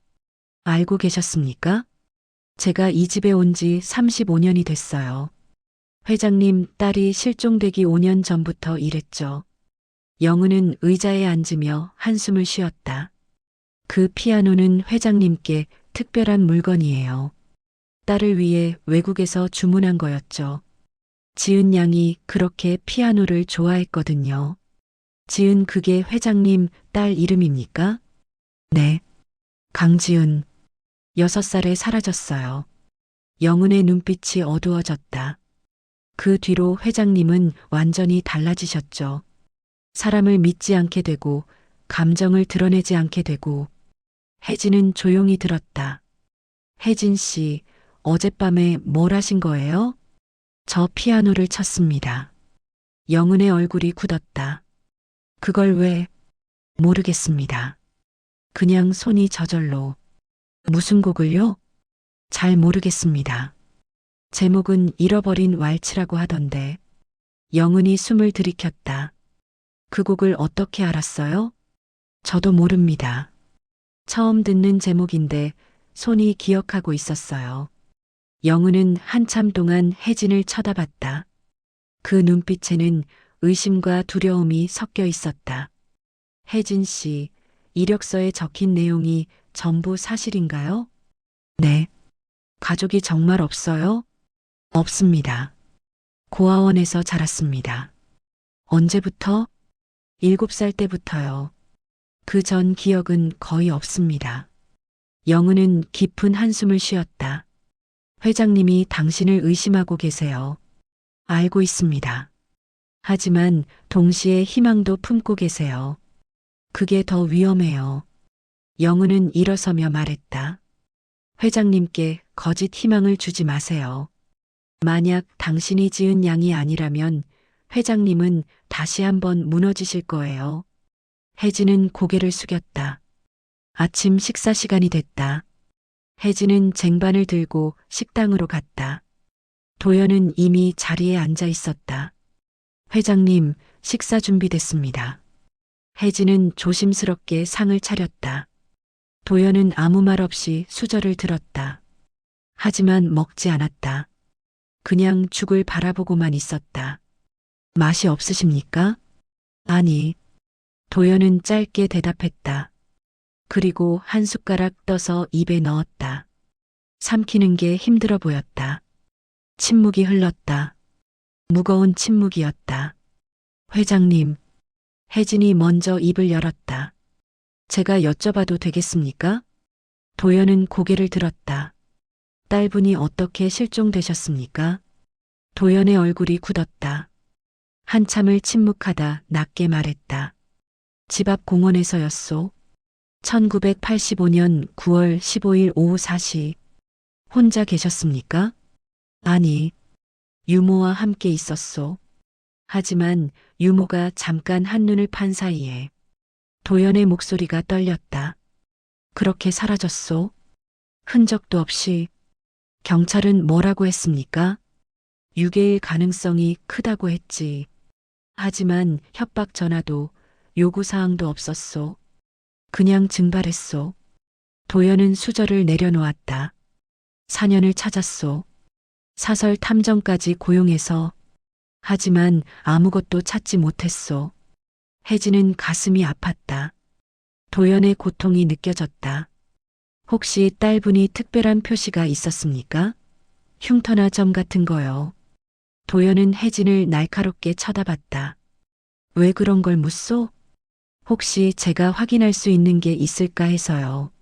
[SPEAKER 1] 알고 계셨습니까? 제가 이 집에 온 지 35년이 됐어요. 회장님 딸이 실종되기 5년 전부터 일했죠. 영은은 의자에 앉으며 한숨을 쉬었다. 그 피아노는 회장님께 특별한 물건이에요. 딸을 위해 외국에서 주문한 거였죠. 지은 양이 그렇게 피아노를 좋아했거든요. 지은 그게 회장님 딸 이름입니까? 네. 강지은. 6살에 사라졌어요. 영은의 눈빛이 어두워졌다. 그 뒤로 회장님은 완전히 달라지셨죠. 사람을 믿지 않게 되고 감정을 드러내지 않게 되고. 혜진은 조용히 들었다. 혜진 씨, 어젯밤에 뭘 하신 거예요? 저 피아노를 쳤습니다. 영은의 얼굴이 굳었다. 그걸 왜? 모르겠습니다. 그냥 손이 저절로. 무슨 곡을요? 잘 모르겠습니다. 제목은 잃어버린 왈츠라고 하던데. 영은이 숨을 들이켰다. 그 곡을 어떻게 알았어요? 저도 모릅니다. 처음 듣는 제목인데 손이 기억하고 있었어요. 영은은 한참 동안 혜진을 쳐다봤다. 그 눈빛에는 의심과 두려움이 섞여 있었다. 혜진 씨, 이력서에 적힌 내용이 전부 사실인가요? 네. 가족이 정말 없어요? 없습니다. 고아원에서 자랐습니다. 언제부터? 7살 때부터요. 그 전 기억은 거의 없습니다. 영은은 깊은 한숨을 쉬었다. 회장님이 당신을 의심하고 계세요. 알고 있습니다. 하지만 동시에 희망도 품고 계세요. 그게 더 위험해요. 영은은 일어서며 말했다. 회장님께 거짓 희망을 주지 마세요. 만약 당신이 지은 양이 아니라면 회장님은 다시 한번 무너지실 거예요. 혜진은 고개를 숙였다. 아침 식사 시간이 됐다. 혜진은 쟁반을 들고 식당으로 갔다. 도연은 이미 자리에 앉아 있었다. 회장님, 식사 준비됐습니다. 혜진은 조심스럽게 상을 차렸다. 도연은 아무 말 없이 수저를 들었다. 하지만 먹지 않았다. 그냥 죽을 바라보고만 있었다. 맛이 없으십니까? 아니. 도연은 짧게 대답했다. 그리고 한 숟가락 떠서 입에 넣었다. 삼키는 게 힘들어 보였다. 침묵이 흘렀다. 무거운 침묵이었다. 회장님. 혜진이 먼저 입을 열었다. 제가 여쭤봐도 되겠습니까? 도연은 고개를 들었다. 딸분이 어떻게 실종되셨습니까? 도연의 얼굴이 굳었다. 한참을 침묵하다 낮게 말했다. 집 앞 공원에서였소. 1985년 9월 15일 오후 4시. 혼자 계셨습니까? 아니, 유모와 함께 있었소. 하지만 유모가 잠깐 한눈을 판 사이에 도연의 목소리가 떨렸다. 그렇게 사라졌소. 흔적도 없이. 경찰은 뭐라고 했습니까? 유괴일 가능성이 크다고 했지. 하지만 협박 전화도 요구사항도 없었소. 그냥 증발했소. 도연은 수저를 내려놓았다. 4년을 찾았소. 사설 탐정까지 고용해서. 하지만 아무것도 찾지 못했소. 혜진은 가슴이 아팠다. 도연의 고통이 느껴졌다. 혹시 딸분이 특별한 표시가 있었습니까? 흉터나 점 같은 거요. 도연은 혜진을 날카롭게 쳐다봤다. 왜 그런 걸 묻소? 혹시 제가 확인할 수 있는 게 있을까 해서요.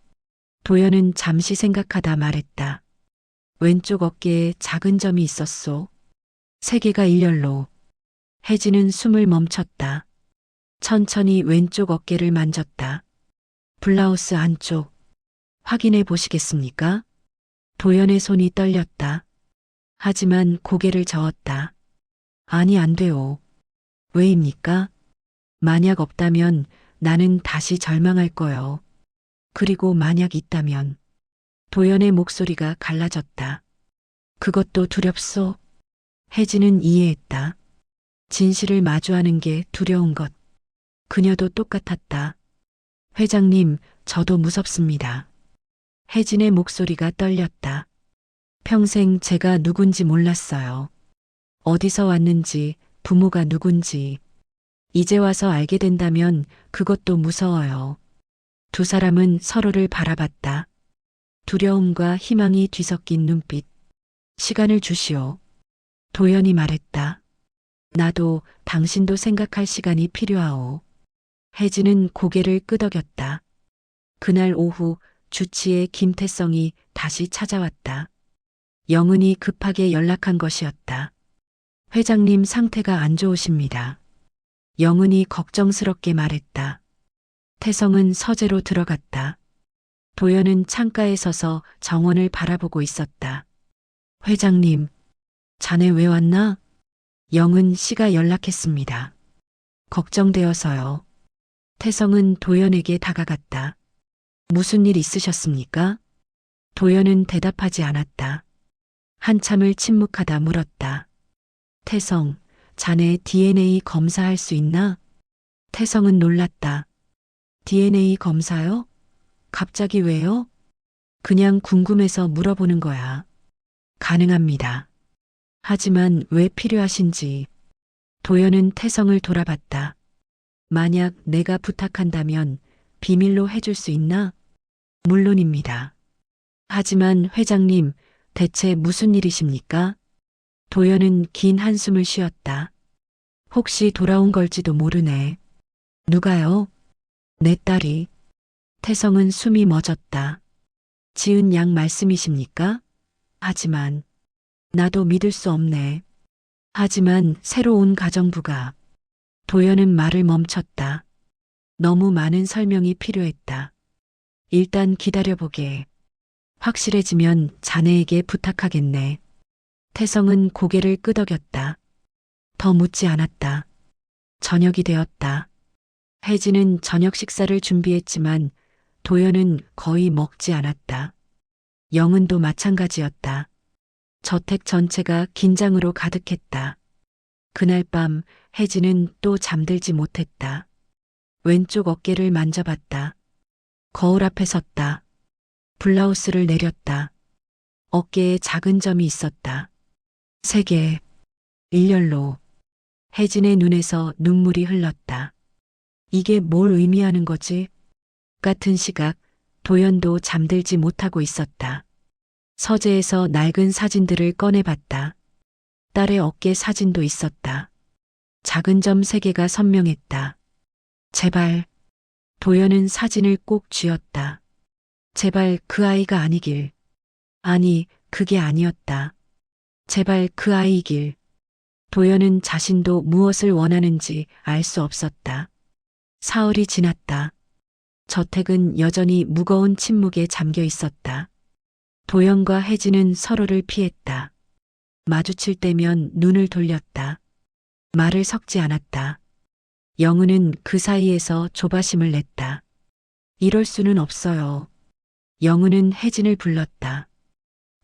[SPEAKER 1] 도연은 잠시 생각하다 말했다. 왼쪽 어깨에 작은 점이 있었소. 3개가 일렬로. 혜진은 숨을 멈췄다. 천천히 왼쪽 어깨를 만졌다. 블라우스 안쪽. 확인해 보시겠습니까? 도연의 손이 떨렸다. 하지만 고개를 저었다. 아니, 안 돼요. 왜입니까? 만약 없다면 나는 다시 절망할 거요. 그리고 만약 있다면. 도연의 목소리가 갈라졌다. 그것도 두렵소. 혜진은 이해했다. 진실을 마주하는 게 두려운 것. 그녀도 똑같았다. 회장님, 저도 무섭습니다. 혜진의 목소리가 떨렸다. 평생 제가 누군지 몰랐어요. 어디서 왔는지, 부모가 누군지. 이제 와서 알게 된다면 그것도 무서워요. 두 사람은 서로를 바라봤다. 두려움과 희망이 뒤섞인 눈빛. 시간을 주시오. 도연이 말했다. 나도 당신도 생각할 시간이 필요하오. 혜진은 고개를 끄덕였다. 그날 오후 주치의 김태성이 다시 찾아왔다. 영은이 급하게 연락한 것이었다. 회장님 상태가 안 좋으십니다. 영은이 걱정스럽게 말했다. 태성은 서재로 들어갔다. 도연은 창가에 서서 정원을 바라보고 있었다. 회장님, 자네 왜 왔나? 영은 씨가 연락했습니다. 걱정되어서요. 태성은 도연에게 다가갔다. 무슨 일 있으셨습니까? 도연은 대답하지 않았다. 한참을 침묵하다 물었다. 태성, 자네 DNA 검사할 수 있나? 태성은 놀랐다. DNA 검사요? 갑자기 왜요? 그냥 궁금해서 물어보는 거야. 가능합니다. 하지만 왜 필요하신지. 도연은 태성을 돌아봤다. 만약 내가 부탁한다면 비밀로 해줄 수 있나? 물론입니다. 하지만 회장님, 대체 무슨 일이십니까? 도연은 긴 한숨을 쉬었다. 혹시 돌아온 걸지도 모르네. 누가요? 내 딸이. 태성은 숨이 멎었다. 지은 양 말씀이십니까? 하지만 나도 믿을 수 없네. 하지만 새로운 가정부가. 도연은 말을 멈췄다. 너무 많은 설명이 필요했다. 일단 기다려보게. 확실해지면 자네에게 부탁하겠네. 태성은 고개를 끄덕였다. 더 묻지 않았다. 저녁이 되었다. 혜진은 저녁 식사를 준비했지만 도연은 거의 먹지 않았다. 영은도 마찬가지였다. 저택 전체가 긴장으로 가득했다. 그날 밤 혜진은 또 잠들지 못했다. 왼쪽 어깨를 만져봤다. 거울 앞에 섰다. 블라우스를 내렸다. 어깨에 작은 점이 있었다. 3개. 일렬로. 혜진의 눈에서 눈물이 흘렀다. 이게 뭘 의미하는 거지? 같은 시각 도연도 잠들지 못하고 있었다. 서재에서 낡은 사진들을 꺼내봤다. 딸의 어깨 사진도 있었다. 작은 점 3개가 선명했다. 제발. 도연은 사진을 꼭 쥐었다. 제발 그 아이가 아니길. 아니, 그게 아니었다. 제발 그 아이이길. 도연은 자신도 무엇을 원하는지 알 수 없었다. 사흘이 지났다. 저택은 여전히 무거운 침묵에 잠겨 있었다. 도연과 혜진은 서로를 피했다. 마주칠 때면 눈을 돌렸다. 말을 섞지 않았다. 영은은 그 사이에서 조바심을 냈다. 이럴 수는 없어요. 영은은 혜진을 불렀다.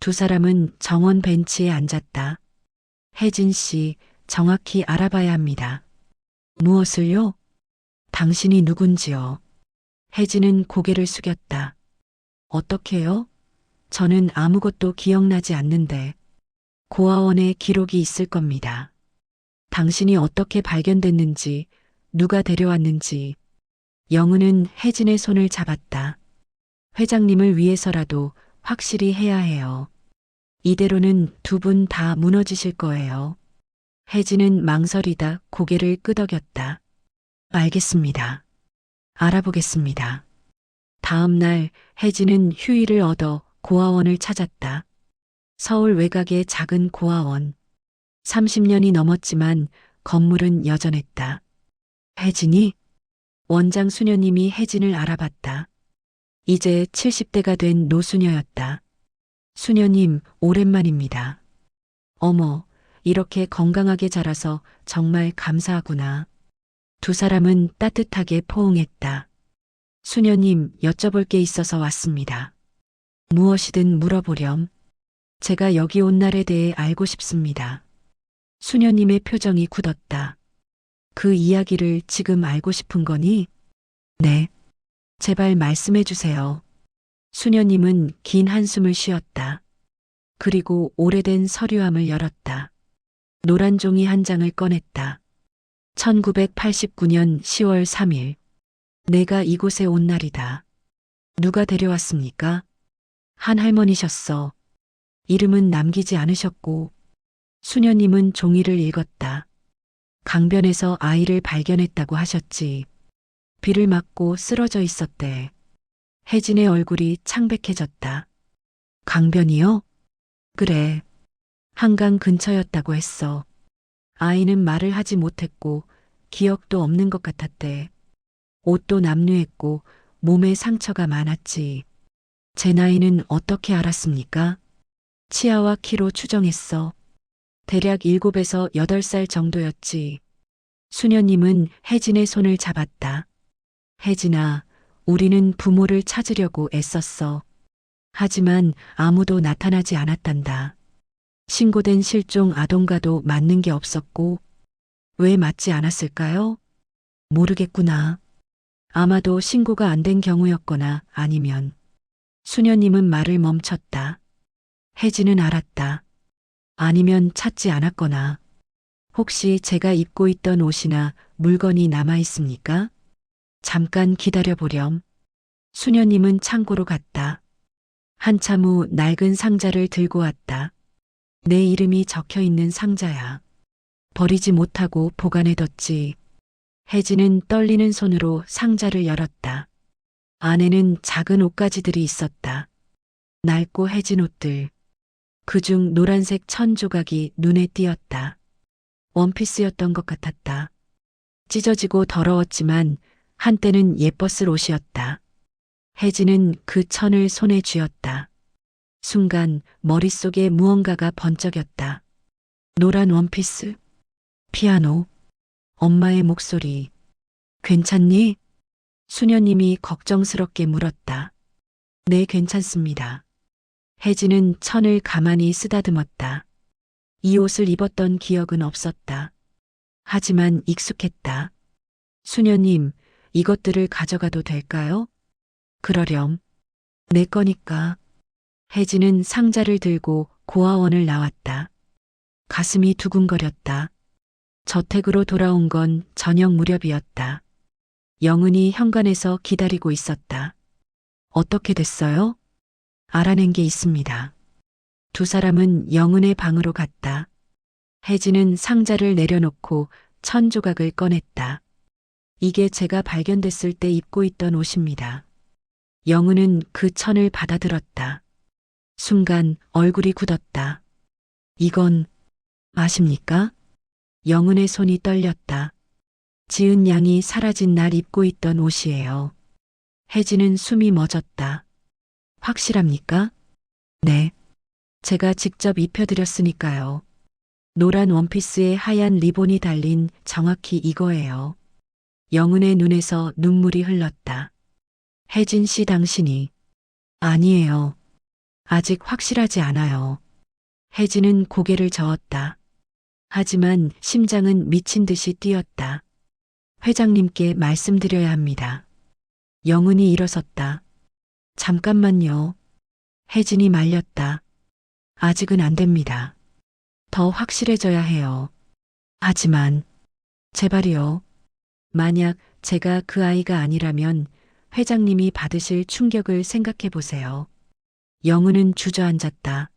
[SPEAKER 1] 두 사람은 정원 벤치에 앉았다. 혜진 씨, 정확히 알아봐야 합니다. 무엇을요? 당신이 누군지요. 혜진은 고개를 숙였다. 어떻게요? 저는 아무것도 기억나지 않는데. 고아원에 기록이 있을 겁니다. 당신이 어떻게 발견됐는지, 누가 데려왔는지. 영은은 혜진의 손을 잡았다. 회장님을 위해서라도 확실히 해야 해요. 이대로는 두 분 다 무너지실 거예요. 혜진은 망설이다 고개를 끄덕였다. 알겠습니다. 알아보겠습니다. 다음 날 혜진은 휴일을 얻어 고아원을 찾았다. 서울 외곽의 작은 고아원. 30년이 넘었지만 건물은 여전했다. 혜진이? 원장 수녀님이 혜진을 알아봤다. 이제 70대가 된 노수녀였다. 수녀님, 오랜만입니다. 어머, 이렇게 건강하게 자라서 정말 감사하구나. 두 사람은 따뜻하게 포옹했다. 수녀님, 여쭤볼 게 있어서 왔습니다. 무엇이든 물어보렴. 제가 여기 온 날에 대해 알고 싶습니다. 수녀님의 표정이 굳었다. 그 이야기를 지금 알고 싶은 거니? 네. 제발 말씀해 주세요. 수녀님은 긴 한숨을 쉬었다. 그리고 오래된 서류함을 열었다. 노란 종이 한 장을 꺼냈다. 1989년 10월 3일. 내가 이곳에 온 날이다. 누가 데려왔습니까? 한 할머니셨어. 이름은 남기지 않으셨고. 수녀님은 종이를 읽었다. 강변에서 아이를 발견했다고 하셨지. 비를 맞고 쓰러져 있었대. 혜진의 얼굴이 창백해졌다. 강변이요? 그래. 한강 근처였다고 했어. 아이는 말을 하지 못했고 기억도 없는 것 같았대. 옷도 남루했고 몸에 상처가 많았지. 제 나이는 어떻게 알았습니까? 치아와 키로 추정했어. 대략 7에서 8살 정도였지. 수녀님은 혜진의 손을 잡았다. 혜진아, 우리는 부모를 찾으려고 애썼어. 하지만 아무도 나타나지 않았단다. 신고된 실종 아동과도 맞는 게 없었고, 왜 맞지 않았을까요? 모르겠구나. 아마도 신고가 안 된 경우였거나 아니면. 수녀님은 말을 멈췄다. 혜진은 알았다. 아니면 찾지 않았거나. 혹시 제가 입고 있던 옷이나 물건이 남아 있습니까? 잠깐 기다려 보렴. 수녀님은 창고로 갔다. 한참 후 낡은 상자를 들고 왔다. 내 이름이 적혀 있는 상자야. 버리지 못하고 보관해뒀지. 혜진은 떨리는 손으로 상자를 열었다. 안에는 작은 옷가지들이 있었다. 낡고 해진 옷들. 그중 노란색 천 조각이 눈에 띄었다. 원피스였던 것 같았다. 찢어지고 더러웠지만 한때는 예뻤을 옷이었다. 혜진은 그 천을 손에 쥐었다. 순간 머릿속에 무언가가 번쩍였다. 노란 원피스, 피아노, 엄마의 목소리. 괜찮니? 수녀님이 걱정스럽게 물었다. 네, 괜찮습니다. 혜진은 천을 가만히 쓰다듬었다. 이 옷을 입었던 기억은 없었다. 하지만 익숙했다. 수녀님, 이것들을 가져가도 될까요? 그러렴. 내 거니까. 혜진은 상자를 들고 고아원을 나왔다. 가슴이 두근거렸다. 저택으로 돌아온 건 저녁 무렵이었다. 영은이 현관에서 기다리고 있었다. 어떻게 됐어요? 알아낸 게 있습니다. 두 사람은 영은의 방으로 갔다. 혜진은 상자를 내려놓고 천 조각을 꺼냈다. 이게 제가 발견됐을 때 입고 있던 옷입니다. 영은은 그 천을 받아들었다. 순간 얼굴이 굳었다. 이건 아십니까? 영은의 손이 떨렸다. 지은 양이 사라진 날 입고 있던 옷이에요. 혜진은 숨이 멎었다. 확실합니까? 네. 제가 직접 입혀드렸으니까요. 노란 원피스에 하얀 리본이 달린 정확히 이거예요. 영은의 눈에서 눈물이 흘렀다. 혜진 씨 당신이. 아니에요. 아직 확실하지 않아요. 혜진은 고개를 저었다. 하지만 심장은 미친 듯이 뛰었다. 회장님께 말씀드려야 합니다. 영은이 일어섰다. 잠깐만요. 혜진이 말렸다. 아직은 안 됩니다. 더 확실해져야 해요. 하지만 제발이요. 만약 제가 그 아이가 아니라면 회장님이 받으실 충격을 생각해 보세요. 영은은 주저앉았다.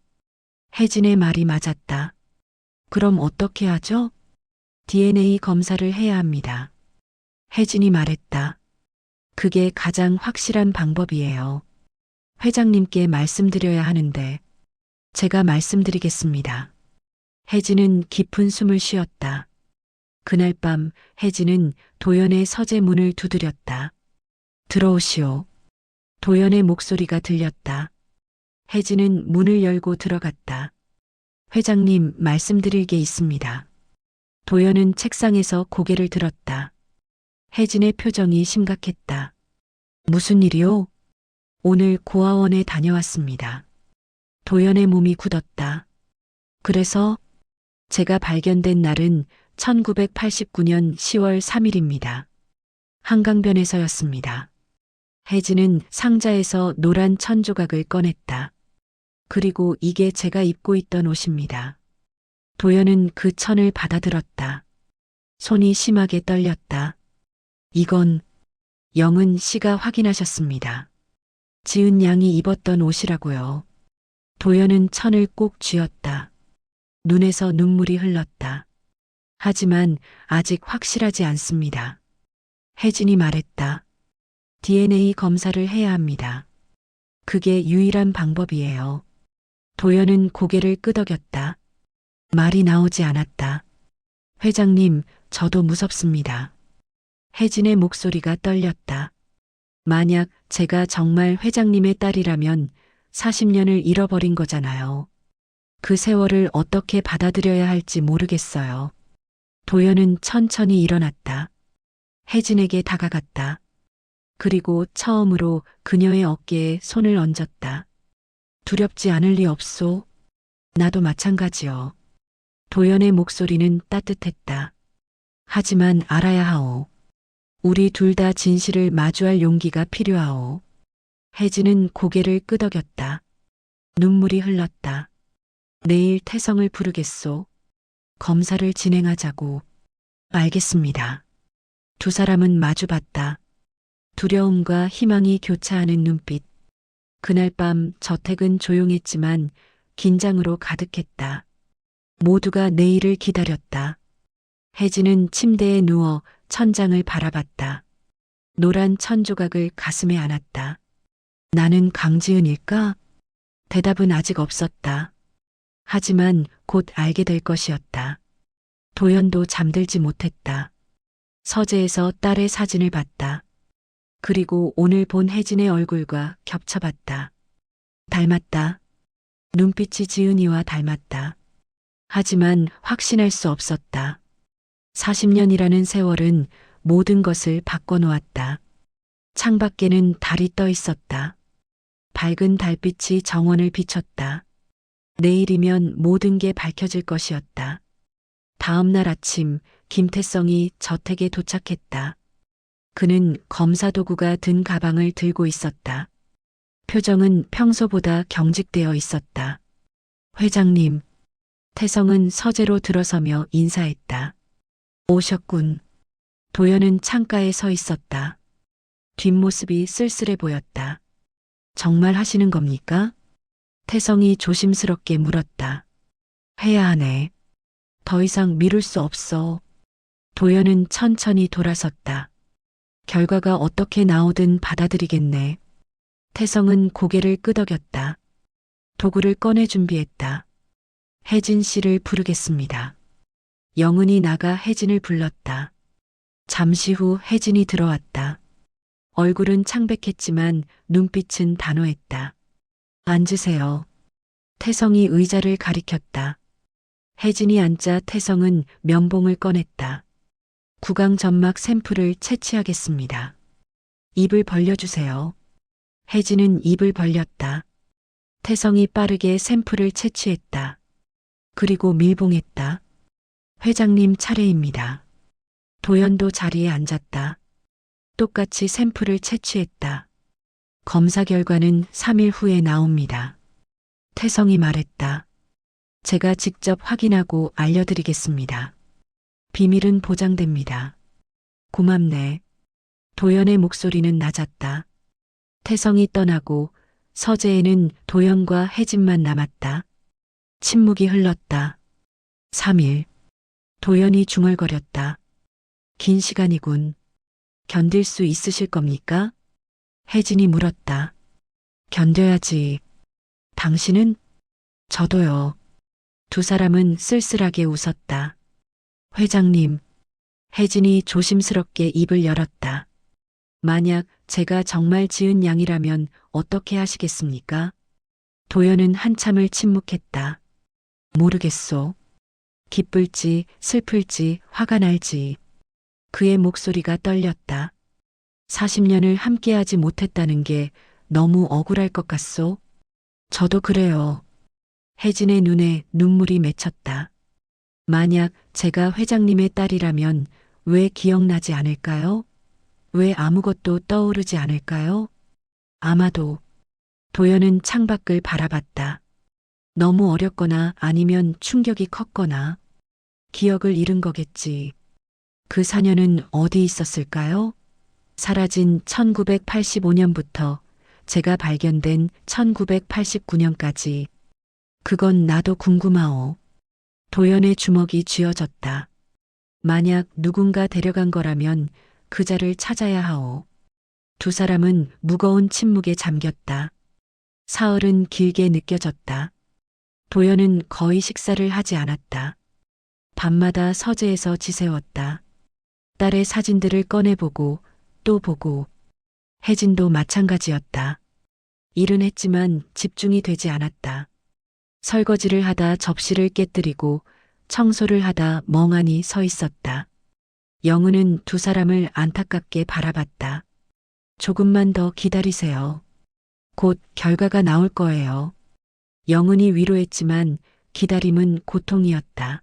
[SPEAKER 1] 혜진의 말이 맞았다. 그럼 어떻게 하죠? DNA 검사를 해야 합니다. 혜진이 말했다. 그게 가장 확실한 방법이에요. 회장님께 말씀드려야 하는데 제가 말씀드리겠습니다. 혜진은 깊은 숨을 쉬었다. 그날 밤 혜진은 도연의 서재 문을 두드렸다. 들어오시오. 도연의 목소리가 들렸다. 혜진은 문을 열고 들어갔다. 회장님 말씀드릴 게 있습니다. 도연은 책상에서 고개를 들었다. 혜진의 표정이 심각했다. 무슨 일이요? 오늘 고아원에 다녀왔습니다. 도연의 몸이 굳었다. 그래서 제가 발견된 날은 1989년 10월 3일입니다. 한강변에서였습니다. 혜진은 상자에서 노란 천 조각을 꺼냈다. 그리고 이게 제가 입고 있던 옷입니다. 도연은 그 천을 받아들었다. 손이 심하게 떨렸다. 이건 영은 씨가 확인하셨습니다. 지은 양이 입었던 옷이라고요. 도연은 천을 꼭 쥐었다. 눈에서 눈물이 흘렀다. 하지만 아직 확실하지 않습니다. 혜진이 말했다. DNA 검사를 해야 합니다. 그게 유일한 방법이에요. 도연은 고개를 끄덕였다. 말이 나오지 않았다. 회장님, 저도 무섭습니다. 혜진의 목소리가 떨렸다. 만약 제가 정말 회장님의 딸이라면 40년을 잃어버린 거잖아요. 그 세월을 어떻게 받아들여야 할지 모르겠어요. 도연은 천천히 일어났다. 혜진에게 다가갔다. 그리고 처음으로 그녀의 어깨에 손을 얹었다. 두렵지 않을 리 없소? 나도 마찬가지요. 도연의 목소리는 따뜻했다. 하지만 알아야 하오. 우리 둘 다 진실을 마주할 용기가 필요하오. 혜진은 고개를 끄덕였다. 눈물이 흘렀다. 내일 태성을 부르겠소. 검사를 진행하자고. 알겠습니다. 두 사람은 마주봤다. 두려움과 희망이 교차하는 눈빛. 그날 밤 저택은 조용했지만 긴장으로 가득했다. 모두가 내일을 기다렸다. 혜진은 침대에 누워 천장을 바라봤다. 노란 천 조각을 가슴에 안았다. 나는 강지은일까? 대답은 아직 없었다. 하지만 곧 알게 될 것이었다. 도연도 잠들지 못했다. 서재에서 딸의 사진을 봤다. 그리고 오늘 본 혜진의 얼굴과 겹쳐봤다. 닮았다. 눈빛이 지은이와 닮았다. 하지만 확신할 수 없었다. 40년이라는 세월은 모든 것을 바꿔놓았다. 창밖에는 달이 떠 있었다. 밝은 달빛이 정원을 비췄다. 내일이면 모든 게 밝혀질 것이었다. 다음 날 아침 김태성이 저택에 도착했다. 그는 검사 도구가 든 가방을 들고 있었다. 표정은 평소보다 경직되어 있었다. 회장님, 태성은 서재로 들어서며 인사했다. 오셨군. 도연은 창가에 서 있었다. 뒷모습이 쓸쓸해 보였다. 정말 하시는 겁니까? 태성이 조심스럽게 물었다. 해야 하네. 더 이상 미룰 수 없어. 도연은 천천히 돌아섰다. 결과가 어떻게 나오든 받아들이겠네. 태성은 고개를 끄덕였다. 도구를 꺼내 준비했다. 혜진 씨를 부르겠습니다. 영은이 나가 혜진을 불렀다. 잠시 후 혜진이 들어왔다. 얼굴은 창백했지만 눈빛은 단호했다. 앉으세요. 태성이 의자를 가리켰다. 혜진이 앉자 태성은 면봉을 꺼냈다. 구강 점막 샘플을 채취하겠습니다. 입을 벌려주세요. 혜진은 입을 벌렸다. 태성이 빠르게 샘플을 채취했다. 그리고 밀봉했다. 회장님 차례입니다. 도연도 자리에 앉았다. 똑같이 샘플을 채취했다. 검사 결과는 3일 후에 나옵니다. 태성이 말했다. 제가 직접 확인하고 알려드리겠습니다. 비밀은 보장됩니다. 고맙네. 도연의 목소리는 낮았다. 태성이 떠나고 서재에는 도연과 혜진만 남았다. 침묵이 흘렀다. 3일. 도연이 중얼거렸다. 긴 시간이군. 견딜 수 있으실 겁니까? 혜진이 물었다. 견뎌야지. 당신은? 저도요. 두 사람은 쓸쓸하게 웃었다. 회장님. 혜진이 조심스럽게 입을 열었다. 만약 제가 정말 지은 양이라면 어떻게 하시겠습니까? 도연은 한참을 침묵했다. 모르겠소. 기쁠지 슬플지 화가 날지. 그의 목소리가 떨렸다. 40년을 함께하지 못했다는 게 너무 억울할 것 같소? 저도 그래요. 혜진의 눈에 눈물이 맺혔다. 만약 제가 회장님의 딸이라면 왜 기억나지 않을까요? 왜 아무것도 떠오르지 않을까요? 아마도. 도연은 창밖을 바라봤다. 너무 어렸거나 아니면 충격이 컸거나 기억을 잃은 거겠지. 그 사녀는 어디 있었을까요? 사라진 1985년부터 제가 발견된 1989년까지. 그건 나도 궁금하오. 도연의 주먹이 쥐어졌다. 만약 누군가 데려간 거라면 그자를 찾아야 하오. 두 사람은 무거운 침묵에 잠겼다. 사흘은 길게 느껴졌다. 도연은 거의 식사를 하지 않았다. 밤마다 서재에서 지새웠다. 딸의 사진들을 꺼내보고 또 보고. 혜진도 마찬가지였다. 일은 했지만 집중이 되지 않았다. 설거지를 하다 접시를 깨뜨리고 청소를 하다 멍하니 서 있었다. 영은은 두 사람을 안타깝게 바라봤다. 조금만 더 기다리세요. 곧 결과가 나올 거예요. 영은이 위로했지만 기다림은 고통이었다.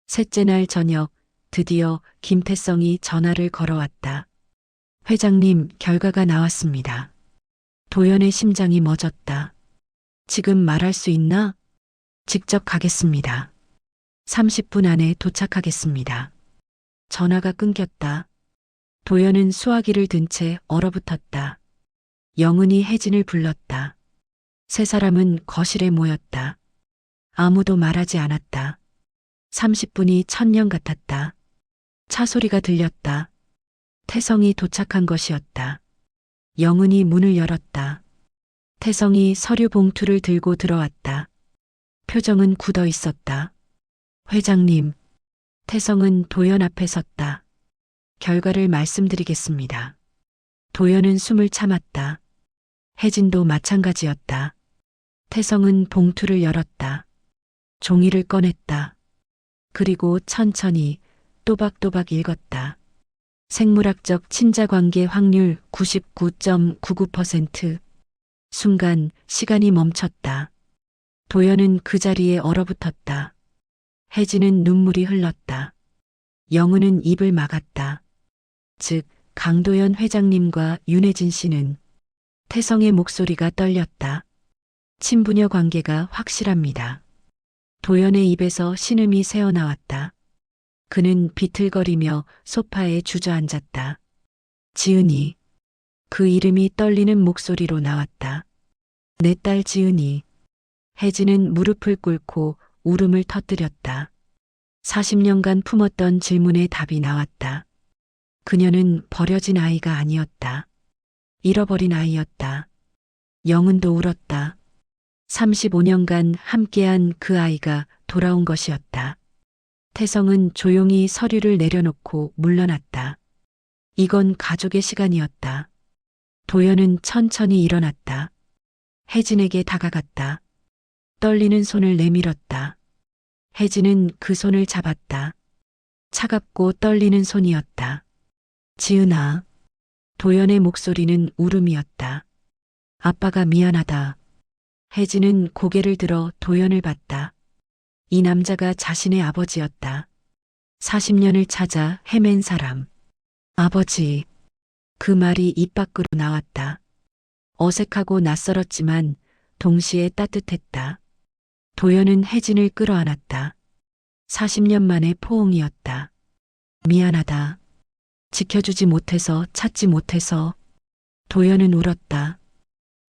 [SPEAKER 1] 셋째 날 저녁 드디어 김태성이 전화를 걸어왔다. 회장님, 결과가 나왔습니다. 도연의 심장이 멎었다. 지금 말할 수 있나? 직접 가겠습니다. 30분 안에 도착하겠습니다. 전화가 끊겼다. 도연은 수화기를 든 채 얼어붙었다. 영은이 혜진을 불렀다. 세 사람은 거실에 모였다. 아무도 말하지 않았다. 30분이 천년 같았다. 차 소리가 들렸다. 태성이 도착한 것이었다. 영은이 문을 열었다. 태성이 서류 봉투를 들고 들어왔다. 표정은 굳어 있었다. 회장님. 태성은 도연 앞에 섰다. 결과를 말씀드리겠습니다. 도연은 숨을 참았다. 혜진도 마찬가지였다. 태성은 봉투를 열었다. 종이를 꺼냈다. 그리고 천천히 또박또박 읽었다. 생물학적 친자관계 확률 99.99%. 순간 시간이 멈췄다. 도연은 그 자리에 얼어붙었다. 혜진은 눈물이 흘렀다. 영은은 입을 막았다. 즉 강도연 회장님과 윤혜진 씨는 태성의 목소리가 떨렸다. 친부녀 관계가 확실합니다. 도연의 입에서 신음이 새어나왔다. 그는 비틀거리며 소파에 주저앉았다. 지은이. 그 이름이 떨리는 목소리로 나왔다. 내 딸 지은이. 혜진은 무릎을 꿇고 울음을 터뜨렸다. 40년간 품었던 질문에 답이 나왔다. 그녀는 버려진 아이가 아니었다. 잃어버린 아이였다. 영은도 울었다. 35년간 함께한 그 아이가 돌아온 것이었다. 태성은 조용히 서류를 내려놓고 물러났다. 이건 가족의 시간이었다. 도연은 천천히 일어났다. 혜진에게 다가갔다. 떨리는 손을 내밀었다. 혜진은 그 손을 잡았다. 차갑고 떨리는 손이었다. 지은아. 도연의 목소리는 울음이었다. 아빠가 미안하다. 혜진은 고개를 들어 도연을 봤다. 이 남자가 자신의 아버지였다. 40년을 찾아 헤맨 사람. 아버지. 그 말이 입 밖으로 나왔다. 어색하고 낯설었지만 동시에 따뜻했다. 도연은 혜진을 끌어안았다. 40년 만의 포옹이었다. 미안하다. 지켜주지 못해서, 찾지 못해서. 도연은 울었다.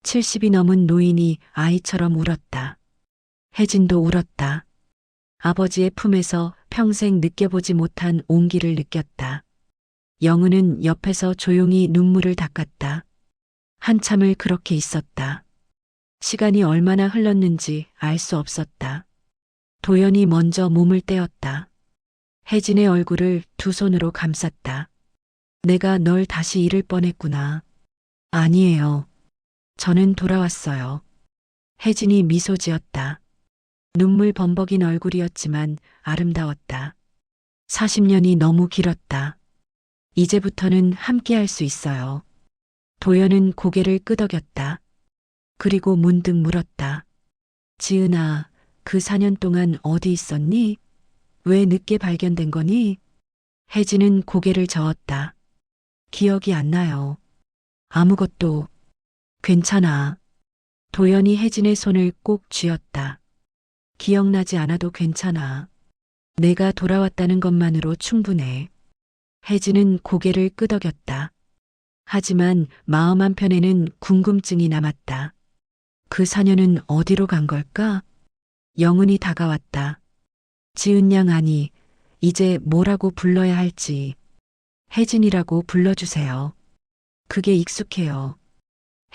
[SPEAKER 1] 70이 넘은 노인이 아이처럼 울었다. 혜진도 울었다. 아버지의 품에서 평생 느껴보지 못한 온기를 느꼈다. 영은은 옆에서 조용히 눈물을 닦았다. 한참을 그렇게 있었다. 시간이 얼마나 흘렀는지 알 수 없었다. 도연이 먼저 몸을 떼었다. 혜진의 얼굴을 두 손으로 감쌌다. 내가 널 다시 잃을 뻔했구나. 아니에요. 저는 돌아왔어요. 혜진이 미소 지었다. 눈물 범벅인 얼굴이었지만 아름다웠다. 40년이 너무 길었다. 이제부터는 함께할 수 있어요. 도연은 고개를 끄덕였다. 그리고 문득 물었다. 지은아, 그 4년 동안 어디 있었니? 왜 늦게 발견된 거니? 혜진은 고개를 저었다. 기억이 안 나요. 아무것도. 괜찮아. 도연이 혜진의 손을 꼭 쥐었다. 기억나지 않아도 괜찮아. 내가 돌아왔다는 것만으로 충분해. 혜진은 고개를 끄덕였다. 하지만 마음 한편에는 궁금증이 남았다. 그 4년은 어디로 간 걸까? 영은이 다가왔다. 지은 양 아니, 이제 뭐라고 불러야 할지. 혜진이라고 불러주세요. 그게 익숙해요.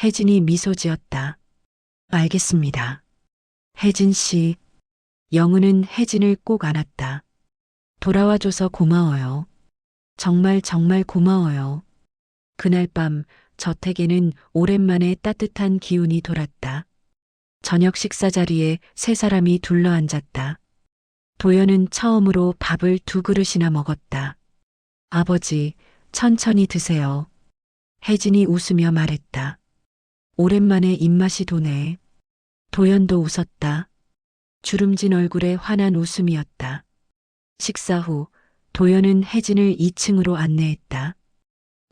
[SPEAKER 1] 혜진이 미소 지었다. 알겠습니다. 혜진 씨. 영은은 혜진을 꼭 안았다. 돌아와줘서 고마워요. 정말 정말 고마워요. 그날 밤 저택에는 오랜만에 따뜻한 기운이 돌았다. 저녁 식사 자리에 세 사람이 둘러앉았다. 도연은 처음으로 밥을 2그릇이나 먹었다. 아버지, 천천히 드세요. 혜진이 웃으며 말했다. 오랜만에 입맛이 도네. 도연도 웃었다. 주름진 얼굴에 환한 웃음이었다. 식사 후 도연은 혜진을 2층으로 안내했다.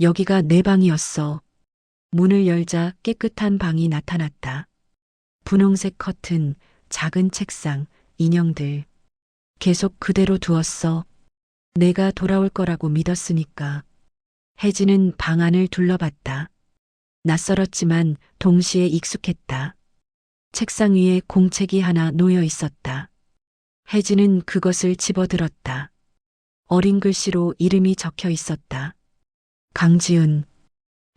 [SPEAKER 1] 여기가 내 방이었어. 문을 열자 깨끗한 방이 나타났다. 분홍색 커튼, 작은 책상, 인형들. 계속 그대로 두었어. 내가 돌아올 거라고 믿었으니까. 혜진은 방 안을 둘러봤다. 낯설었지만 동시에 익숙했다. 책상 위에 공책이 하나 놓여 있었다. 혜진은 그것을 집어들었다. 어린 글씨로 이름이 적혀 있었다. 강지은.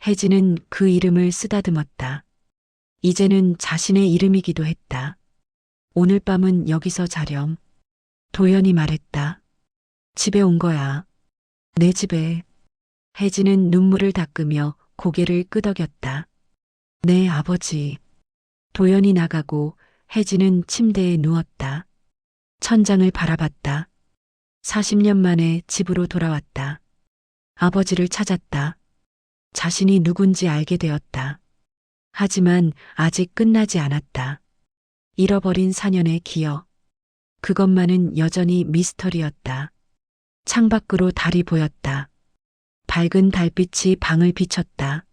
[SPEAKER 1] 혜진은 그 이름을 쓰다듬었다. 이제는 자신의 이름이기도 했다. 오늘 밤은 여기서 자렴. 도연이 말했다. 집에 온 거야. 내 집에. 혜진은 눈물을 닦으며 고개를 끄덕였다. 내 아버지. 도연이 나가고 혜진은 침대에 누웠다. 천장을 바라봤다. 40년 만에 집으로 돌아왔다. 아버지를 찾았다. 자신이 누군지 알게 되었다. 하지만 아직 끝나지 않았다. 잃어버린 4년의 기억. 그것만은 여전히 미스터리였다. 창밖으로 달이 보였다. 밝은 달빛이 방을 비췄다.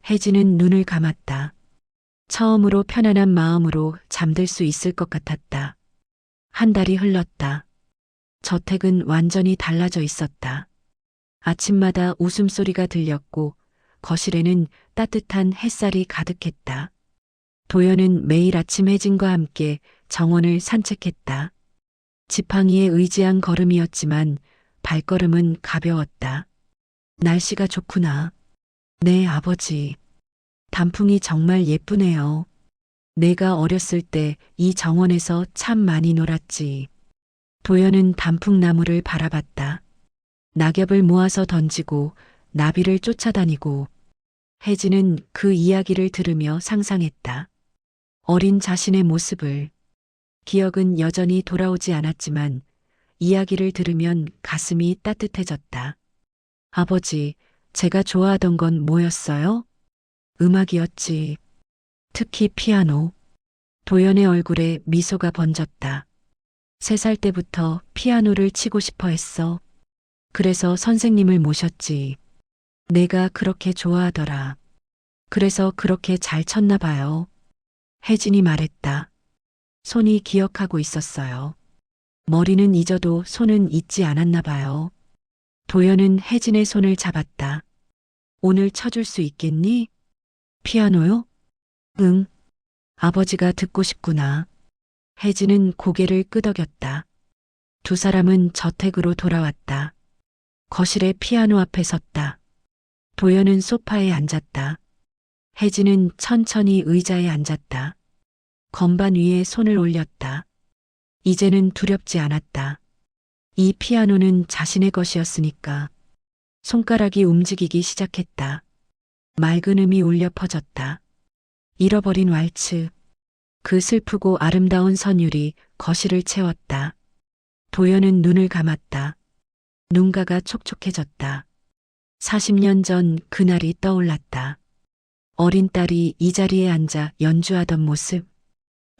[SPEAKER 1] 혜진은 눈을 감았다. 처음으로 편안한 마음으로 잠들 수 있을 것 같았다. 한 달이 흘렀다. 저택은 완전히 달라져 있었다. 아침마다 웃음소리가 들렸고 거실에는 따뜻한 햇살이 가득했다. 도연은 매일 아침 혜진과 함께 정원을 산책했다. 지팡이에 의지한 걸음이었지만 발걸음은 가벼웠다. 날씨가 좋구나. 네, 아버지. 단풍이 정말 예쁘네요. 내가 어렸을 때 이 정원에서 참 많이 놀았지. 도연은 단풍나무를 바라봤다. 낙엽을 모아서 던지고 나비를 쫓아다니고 혜진은 그 이야기를 들으며 상상했다. 어린 자신의 모습을. 기억은 여전히 돌아오지 않았지만 이야기를 들으면 가슴이 따뜻해졌다. 아버지, 제가 좋아하던 건 뭐였어요? 음악이었지. 특히 피아노. 도연의 얼굴에 미소가 번졌다. 3살 때부터 피아노를 치고 싶어 했어. 그래서 선생님을 모셨지. 내가 그렇게 좋아하더라. 그래서 그렇게 잘 쳤나 봐요. 혜진이 말했다. 손이 기억하고 있었어요. 머리는 잊어도 손은 잊지 않았나 봐요. 도연은 혜진의 손을 잡았다. 오늘 쳐줄 수 있겠니? 피아노요? 응. 아버지가 듣고 싶구나. 혜진은 고개를 끄덕였다. 두 사람은 저택으로 돌아왔다. 거실에 피아노 앞에 섰다. 도연은 소파에 앉았다. 혜진은 천천히 의자에 앉았다. 건반 위에 손을 올렸다. 이제는 두렵지 않았다. 이 피아노는 자신의 것이었으니까. 손가락이 움직이기 시작했다. 맑은 음이 울려 퍼졌다. 잃어버린 왈츠. 그 슬프고 아름다운 선율이 거실을 채웠다. 도연은 눈을 감았다. 눈가가 촉촉해졌다. 40년 전 그날이 떠올랐다. 어린 딸이 이 자리에 앉아 연주하던 모습.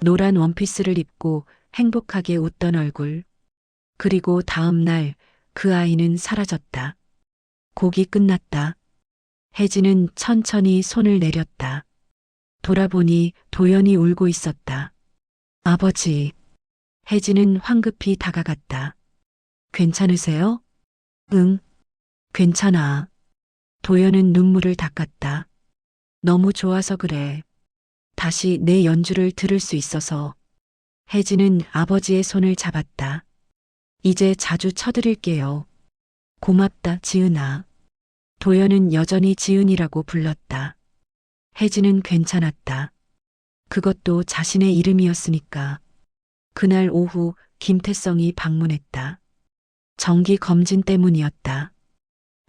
[SPEAKER 1] 노란 원피스를 입고 행복하게 웃던 얼굴. 그리고 다음 날 그 아이는 사라졌다. 곡이 끝났다. 혜진은 천천히 손을 내렸다. 돌아보니 도연이 울고 있었다. 아버지. 혜진은 황급히 다가갔다. 괜찮으세요? 응, 괜찮아. 도연은 눈물을 닦았다. 너무 좋아서 그래. 다시 내 연주를 들을 수 있어서. 혜진은 아버지의 손을 잡았다. 이제 자주 쳐드릴게요. 고맙다, 지은아. 도연은 여전히 지은이라고 불렀다. 혜진은 괜찮았다. 그것도 자신의 이름이었으니까. 그날 오후 김태성이 방문했다. 정기 검진 때문이었다.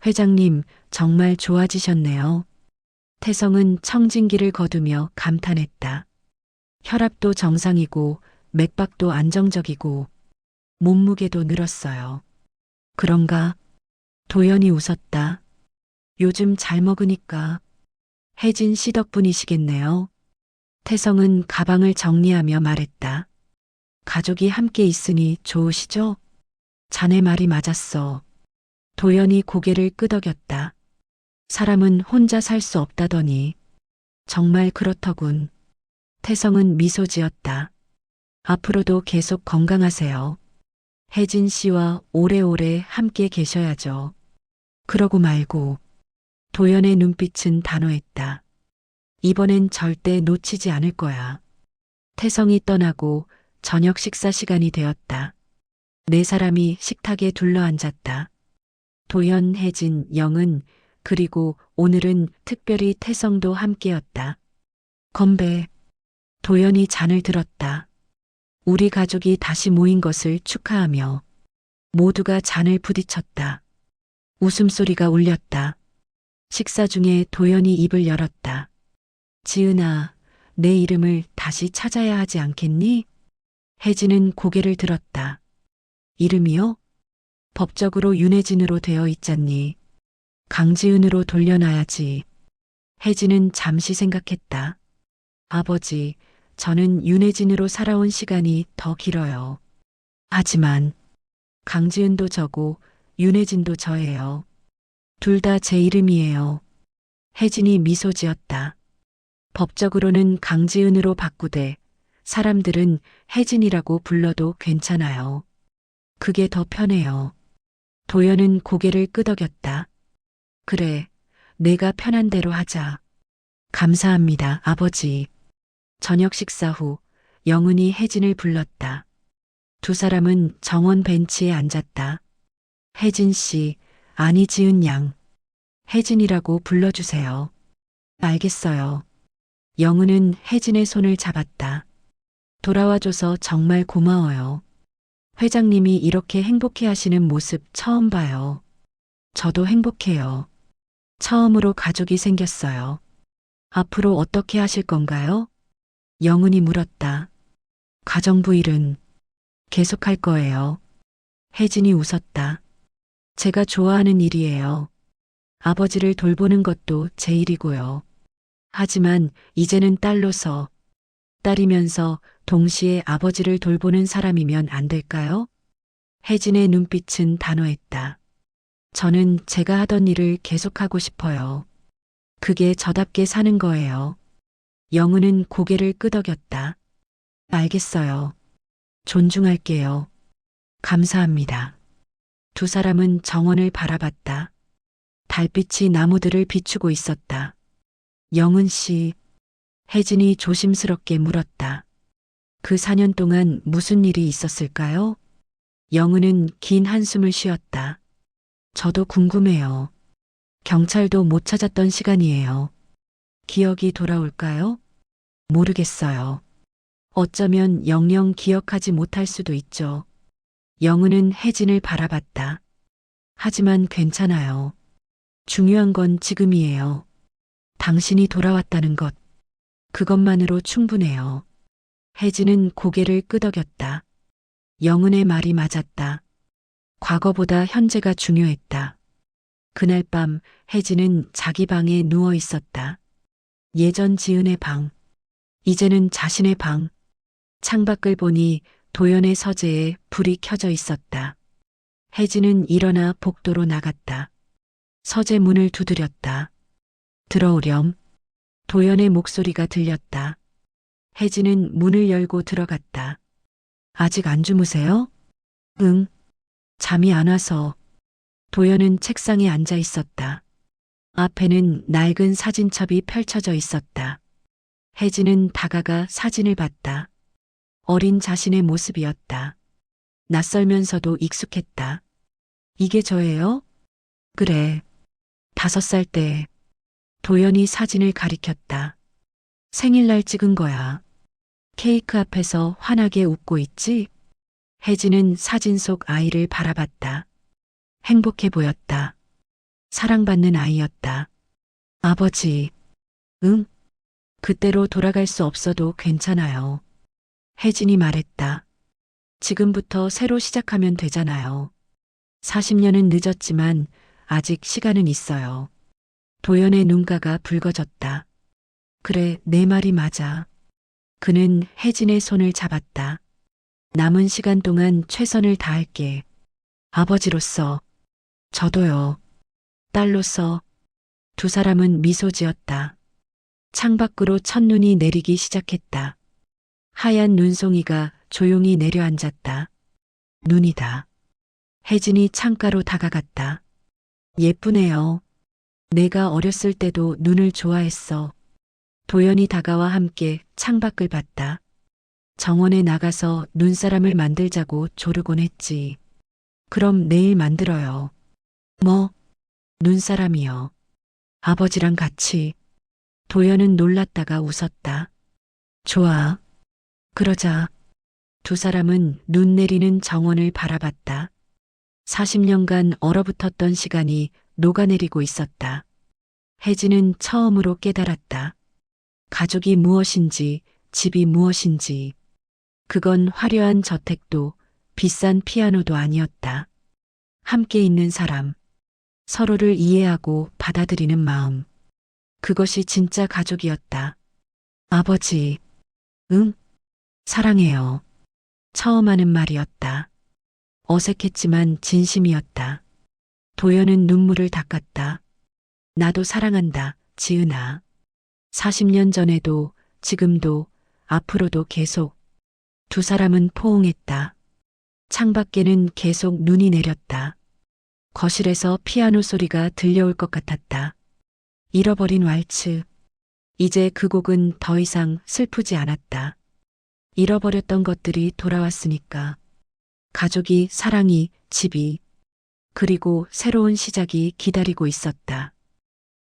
[SPEAKER 1] 회장님, 정말 좋아지셨네요. 태성은 청진기를 거두며 감탄했다. 혈압도 정상이고 맥박도 안정적이고 몸무게도 늘었어요. 그런가? 도연이 웃었다. 요즘 잘 먹으니까. 혜진 씨 덕분이시겠네요. 태성은 가방을 정리하며 말했다. 가족이 함께 있으니 좋으시죠? 자네 말이 맞았어. 도연이 고개를 끄덕였다. 사람은 혼자 살 수 없다더니. 정말 그렇더군. 태성은 미소 지었다. 앞으로도 계속 건강하세요. 혜진 씨와 오래오래 함께 계셔야죠. 그러고 말고. 도연의 눈빛은 단호했다. 이번엔 절대 놓치지 않을 거야. 태성이 떠나고 저녁 식사 시간이 되었다. 4사람이 식탁에 둘러앉았다. 도연, 혜진, 영은, 그리고 오늘은 특별히 태성도 함께였다. 건배. 도연이 잔을 들었다. 우리 가족이 다시 모인 것을 축하하며 모두가 잔을 부딪혔다. 웃음소리가 울렸다. 식사 중에 도연이 입을 열었다. 지은아, 내 이름을 다시 찾아야 하지 않겠니? 혜진은 고개를 들었다. 이름이요? 법적으로 윤혜진으로 되어 있잖니. 강지은으로 돌려놔야지. 혜진은 잠시 생각했다. 아버지, 저는 윤혜진으로 살아온 시간이 더 길어요. 하지만 강지은도 저고 윤혜진도 저예요. 둘 다 제 이름이에요. 혜진이 미소 지었다. 법적으로는 강지은으로 바꾸되 사람들은 혜진이라고 불러도 괜찮아요. 그게 더 편해요. 도연은 고개를 끄덕였다. 그래, 내가 편한 대로 하자. 감사합니다, 아버지. 저녁 식사 후 영은이 혜진을 불렀다. 두 사람은 정원 벤치에 앉았다. 혜진 씨, 아니 지은 양. 혜진이라고 불러주세요. 알겠어요. 영은은 혜진의 손을 잡았다. 돌아와줘서 정말 고마워요. 회장님이 이렇게 행복해 하시는 모습 처음 봐요. 저도 행복해요. 처음으로 가족이 생겼어요. 앞으로 어떻게 하실 건가요? 영은이 물었다. 가정부 일은 계속할 거예요. 혜진이 웃었다. 제가 좋아하는 일이에요. 아버지를 돌보는 것도 제 일이고요. 하지만 이제는 딸로서, 딸이면서 동시에 아버지를 돌보는 사람이면 안 될까요? 혜진의 눈빛은 단호했다. 저는 제가 하던 일을 계속하고 싶어요. 그게 저답게 사는 거예요. 영은은 고개를 끄덕였다. 알겠어요. 존중할게요. 감사합니다. 두 사람은 정원을 바라봤다. 달빛이 나무들을 비추고 있었다. 영은 씨, 혜진이 조심스럽게 물었다. 그 4년 동안 무슨 일이 있었을까요? 영은은 긴 한숨을 쉬었다. 저도 궁금해요. 경찰도 못 찾았던 시간이에요. 기억이 돌아올까요? 모르겠어요. 어쩌면 영영 기억하지 못할 수도 있죠. 영은은 혜진을 바라봤다. 하지만 괜찮아요. 중요한 건 지금이에요. 당신이 돌아왔다는 것. 그것만으로 충분해요. 혜진은 고개를 끄덕였다. 영은의 말이 맞았다. 과거보다 현재가 중요했다. 그날 밤 혜진은 자기 방에 누워 있었다. 예전 지은의 방. 이제는 자신의 방. 창밖을 보니 도연의 서재에 불이 켜져 있었다. 혜진은 일어나 복도로 나갔다. 서재 문을 두드렸다. 들어오렴. 도연의 목소리가 들렸다. 혜진은 문을 열고 들어갔다. 아직 안 주무세요? 응. 잠이 안 와서. 도연은 책상에 앉아 있었다. 앞에는 낡은 사진첩이 펼쳐져 있었다. 혜진은 다가가 사진을 봤다. 어린 자신의 모습이었다. 낯설면서도 익숙했다. 이게 저예요? 그래. 5살 때. 도연이 사진을 가리켰다. 생일날 찍은 거야. 케이크 앞에서 환하게 웃고 있지? 혜진은 사진 속 아이를 바라봤다. 행복해 보였다. 사랑받는 아이였다. 아버지. 응? 그때로 돌아갈 수 없어도 괜찮아요. 혜진이 말했다. 지금부터 새로 시작하면 되잖아요. 40년은 늦었지만 아직 시간은 있어요. 도연의 눈가가 붉어졌다. 그래, 내 말이 맞아. 그는 혜진의 손을 잡았다. 남은 시간 동안 최선을 다할게. 아버지로서, 저도요. 딸로서. 두 사람은 미소 지었다. 창밖으로 첫눈이 내리기 시작했다. 하얀 눈송이가 조용히 내려앉았다. 눈이다. 혜진이 창가로 다가갔다. 예쁘네요. 내가 어렸을 때도 눈을 좋아했어. 도연이 다가와 함께 창밖을 봤다. 정원에 나가서 눈사람을 만들자고 조르곤 했지. 그럼 내일 만들어요. 뭐? 눈사람이요. 아버지랑 같이. 도연은 놀랐다가 웃었다. 좋아. 그러자. 두 사람은 눈 내리는 정원을 바라봤다. 40년간 얼어붙었던 시간이 녹아내리고 있었다. 혜진은 처음으로 깨달았다. 가족이 무엇인지, 집이 무엇인지. 그건 화려한 저택도 비싼 피아노도 아니었다. 함께 있는 사람, 서로를 이해하고 받아들이는 마음. 그것이 진짜 가족이었다. 아버지, 응? 사랑해요. 처음 하는 말이었다. 어색했지만 진심이었다. 도연은 눈물을 닦았다. 나도 사랑한다, 지은아. 40년 전에도, 지금도, 앞으로도 계속. 두 사람은 포옹했다. 창밖에는 계속 눈이 내렸다. 거실에서 피아노 소리가 들려올 것 같았다. 잃어버린 왈츠. 이제 그 곡은 더 이상 슬프지 않았다. 잃어버렸던 것들이 돌아왔으니까. 가족이, 사랑이, 집이, 그리고 새로운 시작이 기다리고 있었다.